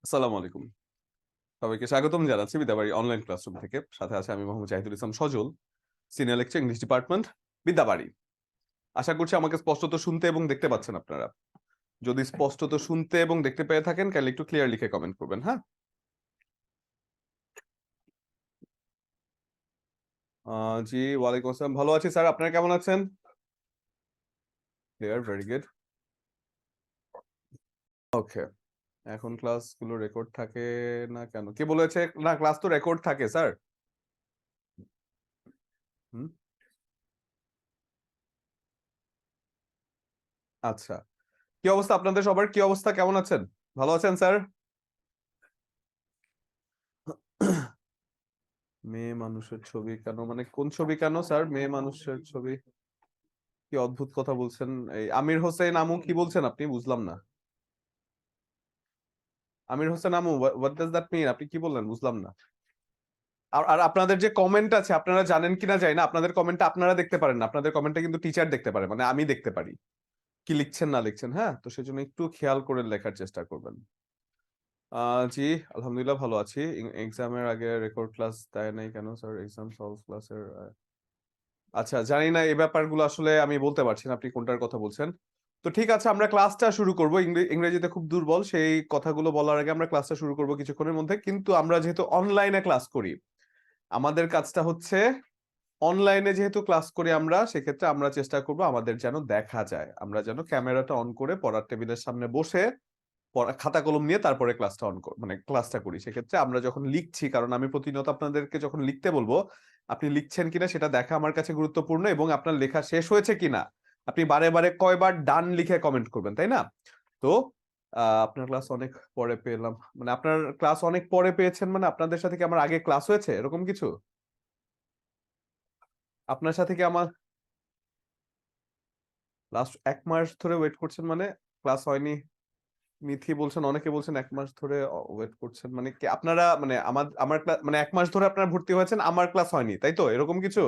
আসসালামু আলাইকুম। সবাইকে স্বাগতম জানাচ্ছি বিদ্যাবাড়ি অনলাইন ক্লাসরুম থেকে। সাথে আছে আমি Mohammad Jahidul Islam Sajal, senior lecture English department, Bidyabari. আশা করছি আমাকে স্পষ্টত শুনতে এবং দেখতে পাচ্ছেন আপনারা। যদি স্পষ্টত শুনতে এবং দেখতে পেয়ে থাকেন কাইন্ডলি একটু ক্লিয়ার লিখে কমেন্ট করবেন, হ্যাঁ? জি, ওয়ালাইকুম আসসালাম। ভালো আছি স্যার। আপনারা কেমন আছেন? Clear, very good. ওকে। এখন ক্লাসগুলো রেকর্ড থাকে না কেন? কে বলেছে না ক্লাস তো রেকর্ড থাকে স্যার? হুম, আচ্ছা। কি অবস্থা আপনাদের সবার? কি অবস্থা? কেমন আছেন? ভালো আছেন স্যার? মেয়ে মানুষের ছবি কেন মানে কোন ছবি কেন স্যার? মেয়ে মানুষের ছবি? কি অদ্ভুত কথা বলছেন। এই আমির হোসেন আমু কি বলছেন আপনি? বুঝলাম না। Amir Hossain Amu, what does that mean? আপনি কি বললেন? বুঝলাম না। আর আর আপনাদের যে কমেন্ট আছে আপনারা জানেন কিনা জানি না, আপনাদের কমেন্টটা আপনারা দেখতে পারেন না। আপনাদের কমেন্টটা কিন্তু টিচার দেখতে পারে, মানে আমি দেখতে পারি কি লিখছেন না লিখছেন। হ্যাঁ, তো সেজন্য একটু খেয়াল করে লেখার চেষ্টা করবেন। জি, আলহামদুলিল্লাহ ভালো আছি। এক্সামের আগে রেকর্ড ক্লাস দেয় নাই কেন স্যার? এক্সাম সলভ ক্লাসের আচ্ছা, জানি না এই ব্যাপারগুলো আসলে আমি বলতে পারছি না আপনি কোনটার কথা বলছেন। তো ঠিক আছে, আমরা ক্লাসটা শুরু করব। ইংরেজিতে খুব দুর্বল, সেই কথাগুলো বলার আগে আমরা ক্লাসটা শুরু করব কিছুক্ষণের মধ্যে। কিন্তু আমরা যেহেতু অনলাইনে ক্লাস করি, আমাদের কাজটা হচ্ছে অনলাইনে যেহেতু ক্লাস করি আমরা, সেক্ষেত্রে আমরা চেষ্টা করব আমাদের যেন দেখা যায়। আমরা যেন ক্যামেরাটা অন করে পড়ার টেবিলের সামনে বসে খাতা কলম নিয়ে তারপরে ক্লাসটা মানে ক্লাসটা করি। সেক্ষেত্রে আমরা যখন লিখছি, কারণ আমি প্রতিনিয়ত আপনাদেরকে যখন লিখতে বলবো, আপনি লিখছেন কিনা সেটা দেখা আমার কাছে গুরুত্বপূর্ণ, এবং আপনার লেখা শেষ হয়েছে কিনা আপনি বারে বারে কয়বার ডান লিখে কমেন্ট করবেন, তাই না? তো আপনার ক্লাস অনেক পরে পেলাম, মানে আপনার ক্লাস অনেক পরে পেয়েছেন মানে আপনাদের সাথে কি আমার আগে ক্লাস হয়েছে এরকম কিছু? আপনার সাথে কি আমার লাস্ট 1 মাস ধরে ওয়েট করছেন মানে ক্লাস হয়নি? মিথি বলছেন, অনেকে বলছেন ১ মাস ধরে ওয়েট করছেন। মানে কি আপনারা মানে আমার মানে ১ মাস ধরে আপনারা ভর্তি হয়েছেন, আমার ক্লাস হয়নি। তাই তো? এরকম কিছু?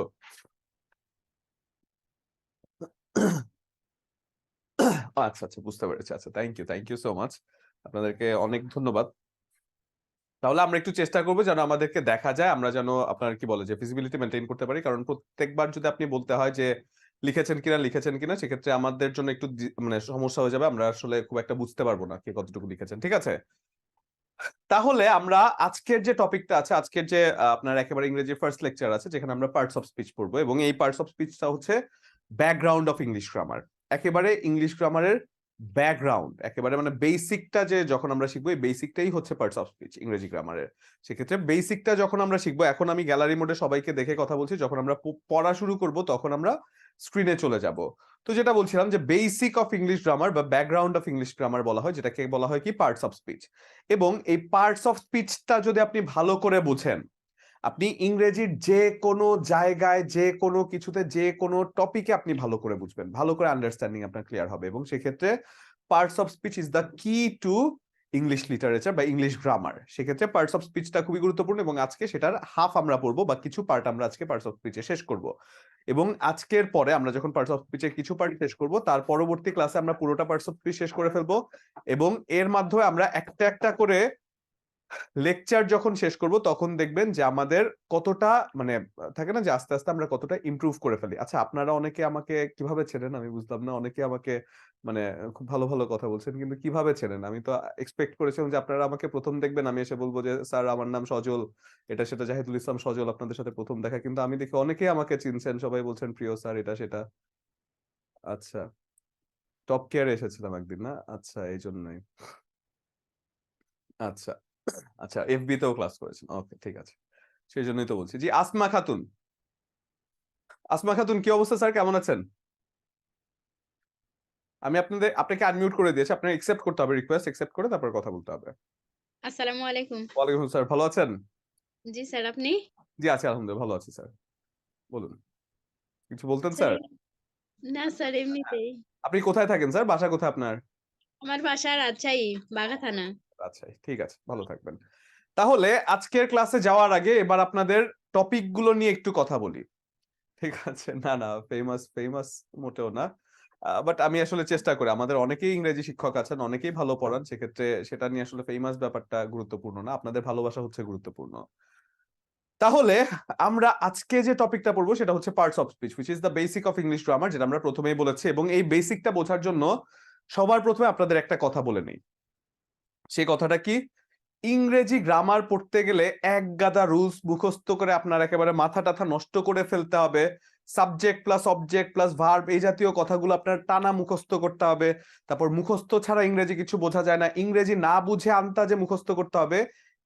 আচ্ছা, আচ্ছা, বুঝতে পেরেছি। আচ্ছা, থ্যাংক ইউ সো মাচ। আপনাদেরকে অনেক ধন্যবাদ। তাহলে আমরা একটু চেষ্টা করব যেন আমাদেরকে দেখা যায়। আমরা যেন আপনার কি বলে যে ফিজিবিলিটি মেইনটেইন করতে পারি। কারণ প্রত্যেকবার যদি আপনি বলতে হয় যে লিখেছেন কিনা সেক্ষেত্রে আমাদের জন্য একটু মানে সমস্যা হয়ে যাবে। আমরা আসলে খুব একটা বুঝতে পারব না কে কতটুকু লিখেছেন। ঠিক আছে? তাহলে আমরা আজকের যে টপিকটা আছে, আজকের যে আপনার একেবারে ইংরেজি ফার্স্ট লেকচার আছে যেখানে আমরা পার্টস অফ স্পিচ পড়বো, এবং এই পার্টস অফ স্পিচটা হচ্ছে ব্যাকগ্রাউন্ড অফ ইংলিশ গ্রামার। একেবারে ইংলিশ গ্রামারের ব্যাকগ্রাউন্ড, একেবারে মানে বেসিকটা যে যখন আমরা শিখবো, এই বেসিকটাই হচ্ছে পার্টস অফ স্পিচ ইংরেজি গ্রামারের। সেক্ষেত্রে বেসিকটা যখন আমরা শিখবো, এখন আমি গ্যালারি মোডে সবাইকে দেখে কথা বলছি, যখন আমরা পড়া শুরু করব তখন আমরা স্ক্রিনে চলে যাব। তো যেটা বলছিলাম যে বেসিক অফ ইংলিশ গ্রামার বা ব্যাকগ্রাউন্ড অফ ইংলিশ গ্রামার বলা হয়, যেটাকে বলা হয় কি পার্টস অফ স্পিচ। এবং এই পার্টস অফ স্পিচটা যদি আপনি ভালো করে বুঝেন, আপনি ইংরেজির যে কোনো জায়গায় যে কোনো কিছুতে যে কোনো টপিকে আপনি ভালো করে বুঝবেন, ভালো করে আন্ডারস্ট্যান্ডিং আপনার ক্লিয়ার হবে, এবং সেক্ষেত্রে parts of speech is the কি টু ইংলিশ লিটারেচার বা ইংলিশ গ্রামার। সেক্ষেত্রে পার্টস অফ স্পিচটা খুবই গুরুত্বপূর্ণ, এবং আজকে সেটার হাফ আমরা পড়বো বা কিছু পার্ট আমরা আজকে পার্টস অফ স্পিচে শেষ করব। এবং আজকের পরে আমরা যখন পার্টস অফ স্পিচের কিছু পার্ট শেষ করব, তার পরবর্তী ক্লাসে আমরা পুরোটা পার্টস অফ স্পিচ শেষ করে ফেলবো, এবং এর মাধ্যমে আমরা একটা একটা করে লেকচার যখন শেষ করব তখন দেখবেন যে আমাদের কতটা মানে থাকে না যে আস্তে আস্তে আমরা কতটা ইমপ্রুভ করে ফেলি। আচ্ছা, আপনারা অনেকে আমাকে কিভাবে চেনেন আমি বুঝলাম না। অনেকে আমাকে মানে খুব ভালো ভালো কথা বলছেন, কিন্তু কিভাবে চেনেন? আমি তো এক্সপেক্ট করেছিলাম যে আপনারা আমাকে প্রথম দেখবেন, আমি এসে বলবো যে স্যার আমার নাম সজল, এটা সেটা, জাহিদুল ইসলাম সজল, আপনাদের সাথে প্রথম দেখা। কিন্তু আমি দেখি অনেকেই আমাকে চিনছেন, সবাই বলছেন প্রিয় স্যার, এটা সেটা। আচ্ছা, টপ কেয়ারে এসেছিলাম একদিন না? আচ্ছা, এই জন্যই। আচ্ছা, আচ্ছা, এফবি তেও ক্লাস করেছেন। ওকে, ঠিক আছে। সেজন্যই তো বলছি। জি, আসমা খাতুন। আসমা খাতুন, কি অবস্থা স্যার? কেমন আছেন? আমি আপনাকে আনমিউট করে দিয়েছি। আপনাকে একসেপ্ট করতে হবে, রিকোয়েস্ট একসেপ্ট করে তারপর কথা বলতে হবে। আসসালামু আলাইকুম। ওয়ালাইকুম আসসালাম, স্যার। ভালো আছেন? জি স্যার, আপনি? জি, আছি আলহামদুলিল্লাহ, ভালো আছি স্যার। বলুন। কিছু বলতেন স্যার স্যার? না স্যার এমনিতেই। আপনি কোথায় থাকেন স্যার? বাসা কোথায় আপনার? আমার বাসা রাজশাহী, বাঘা থানা। আচ্ছা, ঠিক আছে। ভালো থাকবেন। তাহলে আজকের ক্লাসে যাওয়ার আগে এবার আপনাদের টপিক গুলো নিয়ে একটু কথা বলি। ঠিক আছে? না, না, ফেমাস ফেমাস মোটেও না। বাট আমি আসলে চেষ্টা করি, আমাদের অনেকেই ইংরেজি শিক্ষক আছেন, অনেকেই ভালো পড়ান, সেক্ষেত্রে সেটা নিয়ে আসলে ফেমাস ব্যাপারটা গুরুত্বপূর্ণ না, আপনাদের ভালোবাসা হচ্ছে গুরুত্বপূর্ণ। তাহলে আমরা আজকে যে টপিকটা পড়বো সেটা হচ্ছে parts of speech, which is the basic of English grammar, যেটা আমরা প্রথমেই বলেছি। এবং এই বেসিকটা বোঝার জন্য সবার প্রথমে আপনাদের একটা কথা বলে নেই। সেই কথাটা কি? ইংরেজি গ্রামার পড়তে গেলে এক গাদা রুলস মুখস্থ করে আপনার একেবারে মাথা টাথা নষ্ট করে ফেলতে হবে। Subject plus object plus verb, এই জাতীয় কথাগুলো আপনার টানা মুখস্থ করতে হবে। তারপর মুখস্থ ছাড়া ইংরেজি কিছু বোঝা যায় না, ইংরেজি না বুঝে আন্তাজে মুখস্থ করতে হবে।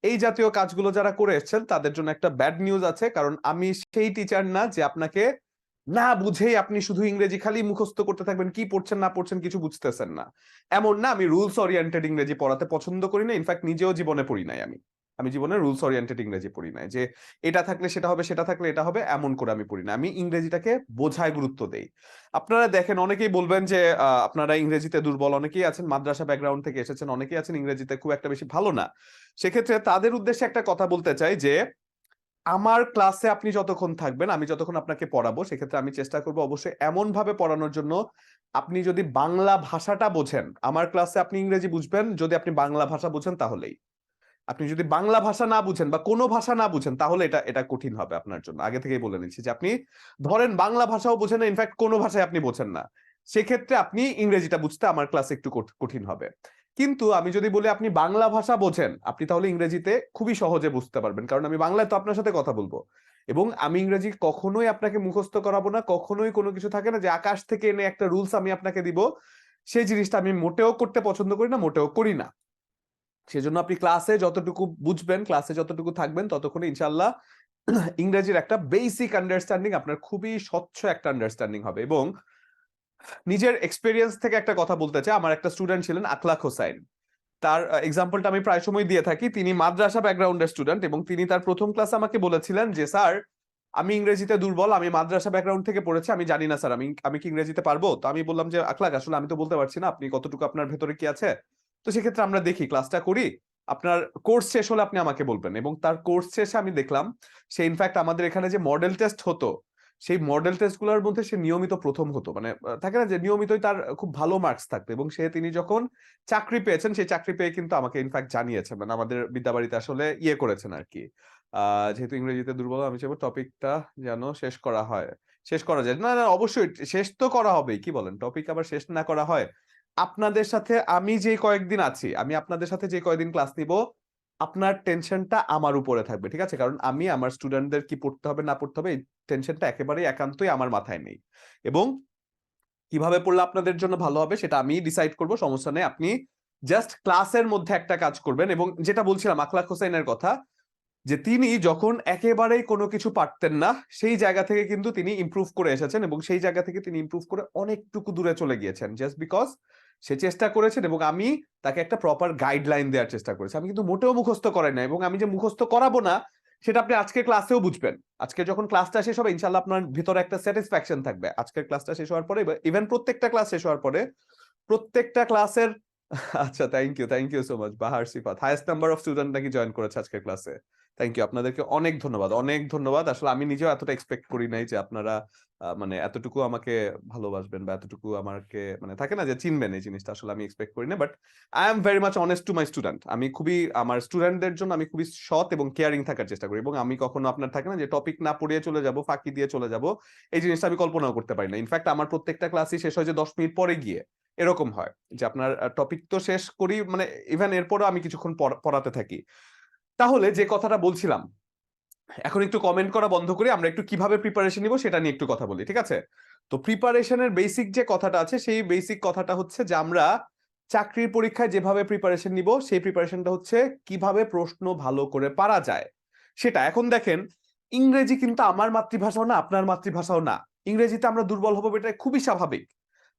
এই জাতীয় কাজগুলো যারা করে এসেছেন তাদের জন্য একটা ব্যাড নিউজ আছে, কারণ আমি সেই টিচার না যে আপনাকে না বুঝেই আপনি শুধু ইংরেজি খালি মুখস্থ করতে থাকবেন, কি পড়ছেন না পড়ছেন কিছু বুঝতেছেন না, এমন না। আমি রুলস ওরিয়েন্টেড ইংরেজি পড়াতে পছন্দ করি না, ইনফ্যাক্ট নিজেও জীবনে পড়ি নাই। আমি জীবনে রুলস ওরিয়েন্টেড ইংরেজি পড়ি নাই, যে এটা থাকলে সেটা হবে, সেটা থাকলে এটা হবে, এমন করে আমি পড়ি না। আমি ইংরেজিটাকে বোঝায় গুরুত্ব দেই। আপনারা দেখেন, অনেকেই বলবেন যে আপনারা ইংরেজিতে দুর্বল, অনেকেই আছেন মাদ্রাসা ব্যাকগ্রাউন্ড থেকে এসেছেন, অনেকেই আছেন ইংরেজিতে খুব একটা বেশি ভালো না। সেক্ষেত্রে তাদের উদ্দেশ্যে একটা কথা বলতে চাই যে আমার ক্লাসে আপনি যতক্ষণ থাকবেন, আমি যতক্ষণ আপনাকে পড়াবো, সেক্ষেত্রে আমি চেষ্টা করবো অবশ্যই এমন ভাবে পড়ানোর জন্য, আপনি যদি বাংলা ভাষাটা বোঝেন, আমার ক্লাসে আপনি ইংরেজি বুঝবেন যদি আপনি বাংলা ভাষা বুঝেন তাহলেই। আপনি যদি বাংলা ভাষা না বুঝেন বা কোনো ভাষা না বুঝেন, তাহলে এটা এটা কঠিন হবে আপনার জন্য। আগে থেকেই বলে নিচ্ছি যে আপনি ধরেন বাংলা ভাষাও বোঝেন না, ইনফ্যাক্ট কোনো ভাষায় আপনি বোঝেন না, সেক্ষেত্রে আপনি ইংরেজিটা বুঝতে আমার ক্লাসে একটু কঠিন হবে। কিন্তু আমি যদি বলি আপনি বাংলা ভাষা বোঝেন, আপনি তাহলে ইংরেজিতে খুবই সহজে বুঝতে পারবেন, কারণ আমি বাংলায় তো আপনার সাথে কথা বলবো। এবং আমি ইংরেজি কখনোই আপনাকে মুখস্থ করাবো না, কখনোই কোনো কিছু থাকে না যে আকাশ থেকে এনে একটা রুলস আমি আপনাকে দিব, সেই জিনিসটা আমি মোটেও করতে পছন্দ করি না, মোটেও করি না। সেজন্য আপনি ক্লাসে যতটুকু বুঝবেন, ক্লাসে যতটুকু থাকবেন, ততক্ষণে ইনশাল্লাহ ইংরেজির একটা বেসিক আন্ডারস্ট্যান্ডিং আপনার খুবই স্বচ্ছ একটা আন্ডারস্ট্যান্ডিং হবে। এবং নিজের এক্সপেরিয়েন্স থেকে একটা কথা বলতে চাই, আমার একটা স্টুডেন্ট ছিলেন আখলাক হোসাইন, তার এক্সাম্পলটা আমি প্রায় সময় দিয়ে থাকি। তিনি মাদ্রাসা ব্যাকগ্রাউন্ডের স্টুডেন্ট এবং তিনি তার প্রথম ক্লাসে আমাকে বলেছিলেন যে স্যার, আমি ইংরেজিতে দুর্বল, আমি মাদ্রাসা ব্যাকগ্রাউন্ড থেকে পড়েছি, আমি জানি না স্যার আমি কি ইংরেজিতে পারবো। তো আমি বললাম যে আখলাক, আসলে আমি তো বলতে পারছি না আপনি কতটুকু আপনার ভেতরে কি আছে, তো সেক্ষেত্রে আমরা দেখি ক্লাসটা করি, আপনার কোর্স শেষ হলে আপনি আমাকে বলবেন। এবং তার কোর্স শেষে আমি দেখলাম সে ইনফ্যাক্ট আমাদের এখানে যে মডেল টেস্ট হতো, সেই মডেল টেস্ট গুলোর মধ্যে সে নিয়মিত প্রথম হতো, মানে থাকে না যে নিয়মিতই তার খুব ভালো মার্কস থাকতো। এবং তিনি যখন চাকরি পেয়েছেন, সেই চাকরি পেয়ে কিন্তু আমাকে ইনফ্যাক্ট জানিয়েছেন, মানে আমাদের বিদ্যাবাড়িতে আসলে ইয়ে করেছেন আর কি। যেহেতু ইংরেজিতে দুর্বল, আমি চাইবো টপিকটা যেন শেষ করা হয়, শেষ করা যায় না, না অবশ্যই শেষ তো করা হবেই, কি বলেন, টপিক আবার শেষ না করা হয়? আপনাদের সাথে আমি যে কয়েকদিন আছি, আমি আপনাদের সাথে যে কয়েকদিন ক্লাস নিব, আপনার টেনশনটা আমার উপরে থাকবে, ঠিক আছে? কারণ আমি আমার স্টুডেন্টদের কি পড়তে হবে না পড়তে হবে, এই টেনশনটা একেবারেই একান্তই আমার মাথায় নেই। এবং কিভাবে পড়লে আপনাদের জন্য ভালো হবে সেটা আমি ডিসাইড করব, সমস্যা নেই। আপনি জাস্ট ক্লাসের মধ্যে একটা কাজ করবেন। এবং যেটা বলছিলাম আখলাক হোসেনের কথা, যে তিনি যখন একেবারেই কোনো কিছু পারতেন না, সেই জায়গা থেকে কিন্তু তিনি ইমপ্রুভ করে এসেছেন, এবং সেই জায়গা থেকে তিনি ইমপ্রুভ করে অনেকটুকু দূরে চলে গিয়েছেন, জাস্ট বিকজ সে চেষ্টা করেছেন এবং আমি তাকে একটা প্রপার গাইডলাইন দেওয়ার চেষ্টা করেছি। আমি কিন্তু মোটেও মুখস্থ করাই না, এবং আমি যে মুখস্থ করাবো না সেটা আপনি আজকে ক্লাসেও বুঝবেন। আজকে যখন ক্লাসটা শেষ হবে, ইনশাল্লাহ আপনার ভিতরে একটা স্যাটিসফ্যাকশন থাকবে। আজকের ক্লাসটা শেষ হওয়ার পরে, ইভেন প্রত্যেকটা ক্লাস শেষ হওয়ার পরে, প্রত্যেকটা ক্লাসের আচ্ছা, thank you so much. Bahar Sifat highest number of student নাকি জয়েন করেছে আজকের ক্লাসে। থ্যাংক ইউ, আপনাদেরকে অনেক ধন্যবাদ, অনেক ধন্যবাদ। আসলে আমি নিজেও এতটা এক্সপেক্ট করি নাই যে আপনারা মানে এতটুকু আমাকে ভালোবাসবেন বা এতটুকু আমাকে, মানে থাকে না যে চিনবেন, এই জিনিসটা আসলে আমি এক্সপেক্ট করি না। But I am very much honest to my student. আমি খুবই আমার স্টুডেন্টদের জন্য আমি খুবই সৎ এবং কেয়ারিং থাকার চেষ্টা করি। এবং আমি কখনো আপনার থাকে না যে টপিক না পড়িয়ে চলে যাব, ফাঁকি দিয়ে চলে যাব, এই জিনিসটা আমি কল্পনাও করতে পারি না। ইনফ্যাক্ট আমার প্রত্যেকটা ক্লাসই শেষ হয় যে 10 মিনিট পরে গিয়ে, এরকম হয় যে আপনার টপিক তো শেষ করি, মানে ইভেন এরপরও আমি কিছুক্ষণ পড়াতে থাকি। তাহলে যে কথাটা বলছিলাম, এখন একটু কমেন্ট করা বন্ধ করি, আমরা একটু কিভাবে প্রিপারেশন নিব সেটা নিয়ে একটু কথা বলি, ঠিক আছে? তো প্রিপারেশনের বেসিক যে কথাটা আছে, সেই বেসিক কথাটা হচ্ছে যে আমরা চাকরির পরীক্ষায় যেভাবে প্রিপারেশন নিব, সেই প্রিপারেশনটা হচ্ছে কিভাবে প্রশ্ন ভালো করে পারা যায় সেটা। এখন দেখেন, ইংরেজি কিন্তু আমার মাতৃভাষাও না, আপনার মাতৃভাষাও না। ইংরেজিতে আমরা দুর্বল হবো, এটা খুবই স্বাভাবিক।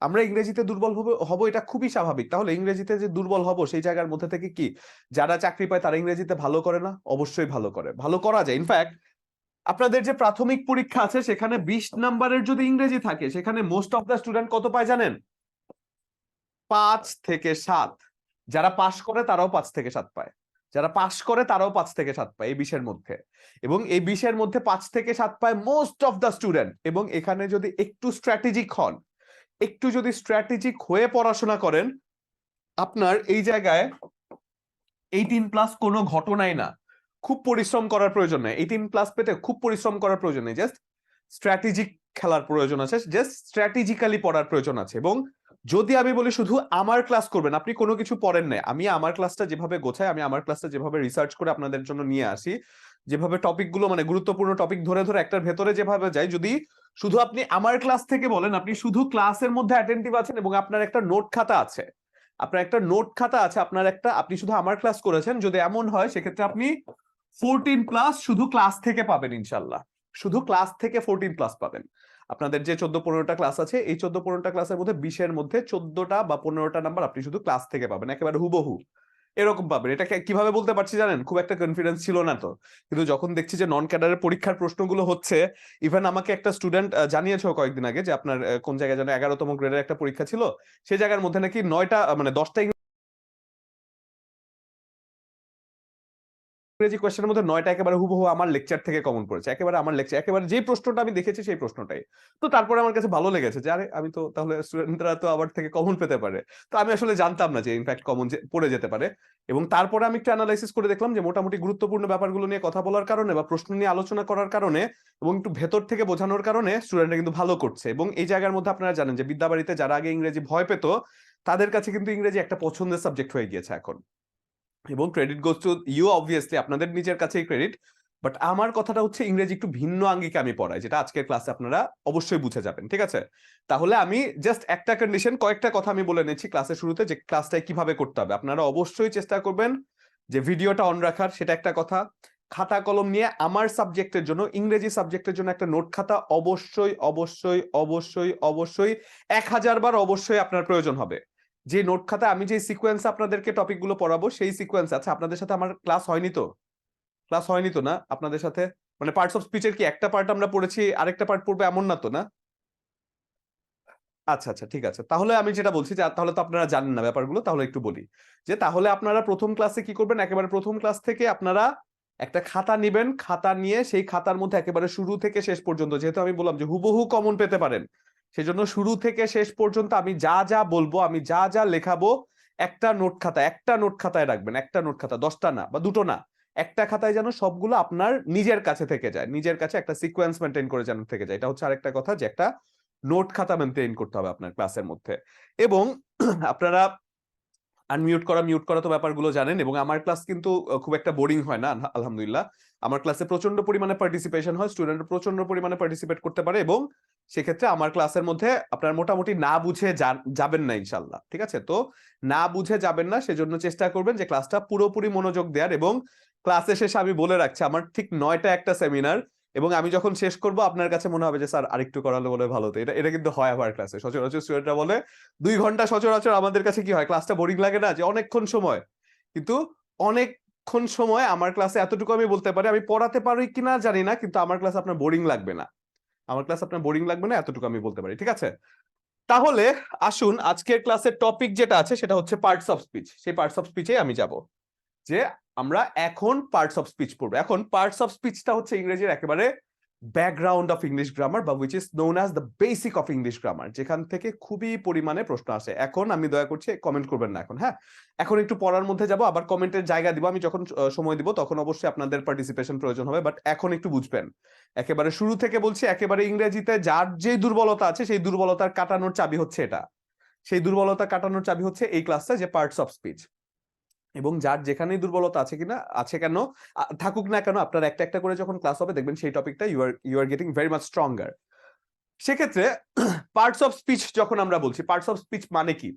আমরা ইংরেজিতে দুর্বল হব, এটা খুবই স্বাভাবিক। তাহলে ইংরেজিতে যে দুর্বল হব, সেই জায়গার মধ্যে থেকে কি যারা চাকরি পায় তারা ইংরেজিতে ভালো করে না? অবশ্যই ভালো করে, ভালো করা যায়। ইনফ্যাক্ট আপনাদের যে প্রাথমিক পরীক্ষা আছে, সেখানে 20 নাম্বারের যদি ইংরেজি থাকে, সেখানে মোস্ট অফ দ্য স্টুডেন্ট কত পায় জানেন? 5 থেকে 7। যারা পাশ করে তারাও 5 থেকে 7 পায়, যারা পাশ করে তারাও 5 থেকে 7 পায় এই 20 এর মধ্যে। এবং এই 20 এর মধ্যে 5 থেকে 7 পায় মোস্ট অফ দ্য স্টুডেন্ট। এবং এখানে যদি একটু স্ট্র্যাটেজিক হন, একটু যদি স্ট্র্যাটেজিক হয়ে পড়াশোনা করেন, আপনার এই জায়গায় 18+ কোনো ঘটনাই না, খুব পরিশ্রম করার প্রয়োজন নেই। 18+ পেতে খুব পরিশ্রম করার প্রয়োজন নেই, জাস্ট স্ট্র্যাটেজিক খেলার প্রয়োজন আছে, জাস্ট স্ট্র্যাটেজিক্যালি পড়ার প্রয়োজন আছে। এবং যদি আমি বলি শুধু আমার ক্লাস করবেন, আপনি কোনো কিছু পড়েন নাই, আমি আমার ক্লাসটা যেভাবে গোছাই, আমি আমার ক্লাসটা যেভাবে রিসার্চ করে আপনাদের জন্য নিয়ে আসি, যেভাবে টপিকগুলো মানে গুরুত্বপূর্ণ টপিক ধরে ধরে একটার ভেতরে যেভাবে যাই, যদি শুধু আপনি আমার ক্লাস থেকে বলেন, আপনি শুধু ক্লাসের মধ্যে অ্যাটেন্টিভ আছেন এবং আপনার একটা নোট খাতা আছে, আপনি শুধু আমার ক্লাস করেছেন, যদি এমন হয় সেক্ষেত্রে আপনি 14+ শুধু ক্লাস থেকে পাবেন ইনশাল্লাহ, শুধু ক্লাস থেকে 14+ পাবেন। আপনাদের যে 14-15টা ক্লাস আছে, এই 14-15টা ক্লাসের মধ্যে 20-এর মধ্যে 14টা বা 15টা নাম্বার আপনি শুধু ক্লাস থেকে পাবেন, একেবারে হুবহু এরকম পাবেন। এটাকে কিভাবে বলতে পারছি জানেন? খুব একটা কনফিডেন্স ছিল না তো, কিন্তু যখন দেখছি যে নন ক্যাডারের পরীক্ষার প্রশ্নগুলো হচ্ছে, ইভেন আমাকে একটা স্টুডেন্ট জানিয়েছে কয়েকদিন আগে যে আপনার কোন জায়গায় যেন 11তম গ্রেডের একটা পরীক্ষা ছিল, সেই জায়গার মধ্যে নাকি 9টা মানে 10টা ইংরেজি কোয়েশ্চেনের মধ্যে 9টা একেবারে হুবহু আমার লেকচার থেকে কমন পড়েছে, একেবারে আমার লেকচার, একেবারে যে প্রশ্নটা আমি দেখেছি সেই প্রশ্নটাই। তো তারপরে আমার কাছে ভালো লেগেছে যে আরে আমি তো তাহলে স্টুডেন্টরা তো আবার থেকে কমন পেতে পারে। তো আমি আসলে জানতাম না যে ইনফ্যাক্ট কমন পড়ে যেতে পারে। এবং তারপরে আমি একটু অ্যানালাইসিস করে দেখলাম যে মোটামুটি গুরুত্বপূর্ণ ব্যাপারগুলো নিয়ে কথা বলার কারণে বা প্রশ্ন নিয়ে আলোচনা করার কারণে এবং একটু ভেতর থেকে বোঝানোর কারণে স্টুডেন্টরা কিন্তু ভালো করছে। এবং এই জায়গার মধ্যে আপনারা জানেন যে বিদ্যাবাড়িতে যারা আগে ইংরেজি ভয় পেত, তাদের কাছে কিন্তু ইংরেজি একটা পছন্দের সাবজেক্ট হয়ে গিয়েছে এখন। এবং credit goes to you, obviously আপনাদের নিজের কাছেই ক্রেডিট। বাট আমার কথাটা হচ্ছে ইংরেজি একটু ভিন্ন আঙ্গিকে আমি পড়াই, যেটা আজকের ক্লাসে আপনারা অবশ্যই বুঝে যাবেন, ঠিক আছে? তাহলে আমি জাস্ট একটা কন্ডিশন, কয়েকটা কথা আমি বলে নিচ্ছি ক্লাসের শুরুতে, যে ক্লাসটাই কিভাবে করতে হবে। আপনারা অবশ্যই চেষ্টা করবেন যে ভিডিওটা অন রাখার, সেটা একটা কথা। খাতা কলম নিয়ে আমার সাবজেক্টের জন্য, ইংরেজি সাবজেক্টের জন্য একটা নোট খাতা অবশ্যই অবশ্যই অবশ্যই অবশ্যই 1000 বার অবশ্যই আপনার প্রয়োজন হবে। যে নোট খাতা আমি যে সিকোয়েন্স আপনাদেরকে টপিকগুলো পড়াবো সেই সিকোয়েন্স আছে। আপনাদের সাথে আমার ক্লাস হয়নি তো না আপনাদের সাথে? মানে পার্টস অফ স্পিচের কি একটা পার্ট আমরা পড়েছি আরেকটা পার্ট পড়বে এমন না তো না? আচ্ছা আচ্ছা, ঠিক আছে। তাহলে আমি যেটা বলছি যে তাহলে তো আপনারা জানেন না ব্যাপারগুলো, তাহলে একটু বলি যে তাহলে আপনারা প্রথম ক্লাসে কি করবেন, একেবারে প্রথম ক্লাস থেকে আপনারা একটা খাতা নিবেন। খাতা নিয়ে সেই খাতার মধ্যে একেবারে শুরু থেকে শেষ পর্যন্ত, যেহেতু আমি বললাম যে হুবহু কমন পেতে পারেন, সেজন্য শুরু থেকে শেষ পর্যন্ত আমি যা যা বলবো, আমি যা যা লেখাবো, একটা নোট খাতায় রাখবেন। একটা নোট খাতা, 10টা না বা দুটো না, একটা খাতায় যেন সবগুলো আপনার নিজের কাছে থেকে যায়, নিজের কাছে একটা সিকোয়েন্স মেনটেন করে যেন থেকে যায়। এটা হচ্ছে আরেকটা কথা, যে একটা নোট খাতা মেনটেন করতে হবে আপনার ক্লাসের মধ্যে। এবং আপনারা আনমিউট করা মিউট করা তো ব্যাপারগুলো জানেন। এবং আমার ক্লাস কিন্তু খুব একটা বোরিং হয় না, আলহামদুলিল্লাহ। আমার ক্লাসে প্রচন্ড পরিমাণে পার্টিসিপেশন হয়, স্টুডেন্ট প্রচন্ড পরিমাণে পার্টিসিপেট করতে পারে। এবং সেক্ষেত্রে আমার ক্লাসের মধ্যে আপনার মোটামুটি না বুঝে যাবেন না ইনশাল্লাহ, ঠিক আছে? তো না বুঝে যাবেন না, সেজন্য চেষ্টা করবেন যে ক্লাসটা পুরোপুরি মনোযোগ দেওয়ার। এবং ক্লাসে শেষে আমি বলে রাখছি, আমার ঠিক 9টা একটা সেমিনার, এবং আমি যখন শেষ করব আপনার কাছে মনে হবে যে স্যার আরেকটু করালে বলে ভালো হতো। এটা এটা কিন্তু হয় আমার ক্লাসে সচরাচর। স্টুডেন্টরা বলে 2 ঘন্টা সচরাচর আমাদের কাছে কি হয়, ক্লাসটা বোরিং লাগে না, যে অনেকক্ষণ সময়। কিন্তু অনেকক্ষণ সময় আমার ক্লাসে এতটুকু আমি বলতে পারি, আমি পড়াতে পারি কিনা জানি না, কিন্তু আমার ক্লাস আপনার বোরিং লাগবে না, এতটুকু আমি বলতে পারি, ঠিক আছে? তাহলে আসুন আজকের ক্লাসের টপিক যেটা আছে সেটা হচ্ছে পার্টস অফ স্পিচ। সেই পার্টস অফ স্পিচে আমি যাব, যে আমরা এখন পার্টস অফ স্পিচ পড়বো। এখন পার্টস অফ স্পিচটা হচ্ছে ইংরেজির একেবারে ব্যাকগ্রাউন্ড অফ ইংলিশ গ্রামার, বা which is known as the basic of English grammar, যেখান থেকে খুবই পরিমাণে প্রশ্ন আসে। এখন আমি দয়া করছি কমেন্ট করবেন না এখন, হ্যাঁ? এখন একটু পড়ার মধ্যে যাব, আবার কমেন্টের জায়গা দিব। আমি যখন সময় দিব তখন অবশ্যই আপনাদের পার্টিসিপেশন প্রয়োজন হবে, বাট এখন একটু বুঝবেন। একেবারে শুরু থেকে বলছি, একেবারে ইংরেজিতে যার যে দুর্বলতা আছে সেই দুর্বলতার কাটানোর চাবি হচ্ছে এটা, সেই দুর্বলতা কাটানোর চাবি হচ্ছে এই ক্লাসটা, যে পার্টস অফ স্পিচ। এবং যার যেখানেই দুর্বলতা আছে কেন থাকুক না কেন, আপনার একটা একটা করে যখন ক্লাস হবে দেখবেন সেই টপিকটা you are getting very much stronger. সেক্ষেত্রে পার্টস অফ স্পিচ যখন আমরা বলছি, পার্টস অফ স্পিচ মানে কি,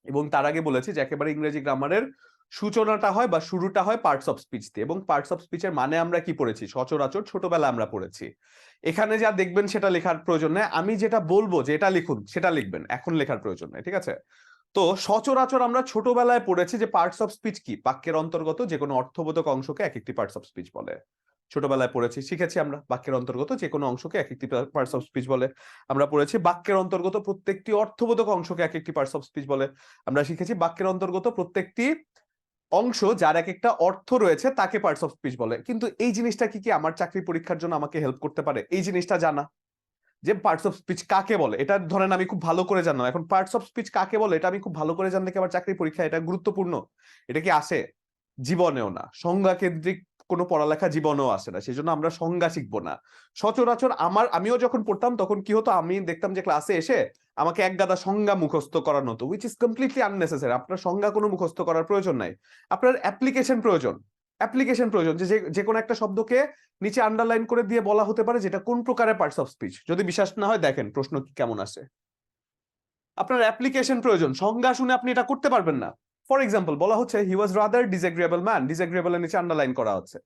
এবং তার আগে বলেছি যে একেবারে ইংরেজি গ্রামারের সূচনাটা হয় বা শুরুটা হয় পার্টস অফ স্পিচ দিয়ে। এবং পার্টস অফ স্পিচের মানে আমরা কি পড়েছি, সচরাচর ছোটবেলা আমরা পড়েছি। এখানে যা দেখবেন সেটা লেখার প্রয়োজন নেই, আমি যেটা বলবো যে এটা লিখুন সেটা লিখবেন, এখন লেখার প্রয়োজন নেই, ঠিক আছে? তো সচরাচর আমরা ছোটবেলায় পড়েছি যে পার্টস অফ স্পিচ কি, বাক্যের অন্তর্গত যে কোনো অর্থবোধক অংশকে এক একটি পার্টস অফ স্পিচ বলে। ছোটবেলায় পড়েছি, শিখেছি আমরা বাক্যের অন্তর্গত যে কোনো অংশকে এক একটি পার্টস অফ স্পিচ বলে। আমরা পড়েছি বাক্যের অন্তর্গত প্রত্যেকটি অর্থবোধক অংশকে এক একটি পার্টস অফ স্পিচ বলে। আমরা শিখেছি বাক্যের অন্তর্গত প্রত্যেকটি অংশ যার এক একটা অর্থ রয়েছে তাকে পার্টস অফ স্পিচ বলে। কিন্তু এই জিনিসটা কি কি আমার চাকরি পরীক্ষার জন্য আমাকে হেল্প করতে পারে, এই জিনিসটা জানা? যে পার্টস অফ স্পিচ কাকে বলে, এটা ধরেন আমি খুব ভালো করে জানলাম, এখন পার্টস অফ স্পিচ কাকে বলে এটা আমি খুব ভালো করে জানলে কি আমার চাকরি পরীক্ষা এটা গুরুত্বপূর্ণ? এটা কি আসে? জীবনেও না। সংজ্ঞা কেন্দ্রিক কোনো পড়ালেখা জীবনেও আসে না, সেই জন্য আমরা সংজ্ঞা শিখবো না। সচরাচর আমিও যখন পড়তাম তখন কি হতো, আমি দেখতাম যে ক্লাসে এসে আমাকে এক গাদা সংজ্ঞা মুখস্থ করানো হতো, উইচ ইজ কমপ্লিটলি আননেসেসারি। আপনার সংজ্ঞা কোনো মুখস্থ করার প্রয়োজন নাই, আপনার অ্যাপ্লিকেশন প্রয়োজন। যে কোনো একটা শব্দকে নিচে আন্ডারলাইন করে দিয়ে বলা হতে পারে যেটা কোন প্রকারের পার্টস অফ স্পিচ। যদি বিশ্বাস না হয় দেখেন প্রশ্ন কেমন আসে। আপনার অ্যাপ্লিকেশন প্রয়োজন, সংজ্ঞা শুনে আপনি এটা করতে পারবেন না। ফর এক্সাম্পল বলা হচ্ছে হি ওয়াজ রাদার ডিসএগ্রিয়েবল ম্যান, ডিসএগ্রিয়েবল এর নিচে আন্ডারলাইন করা হচ্ছে,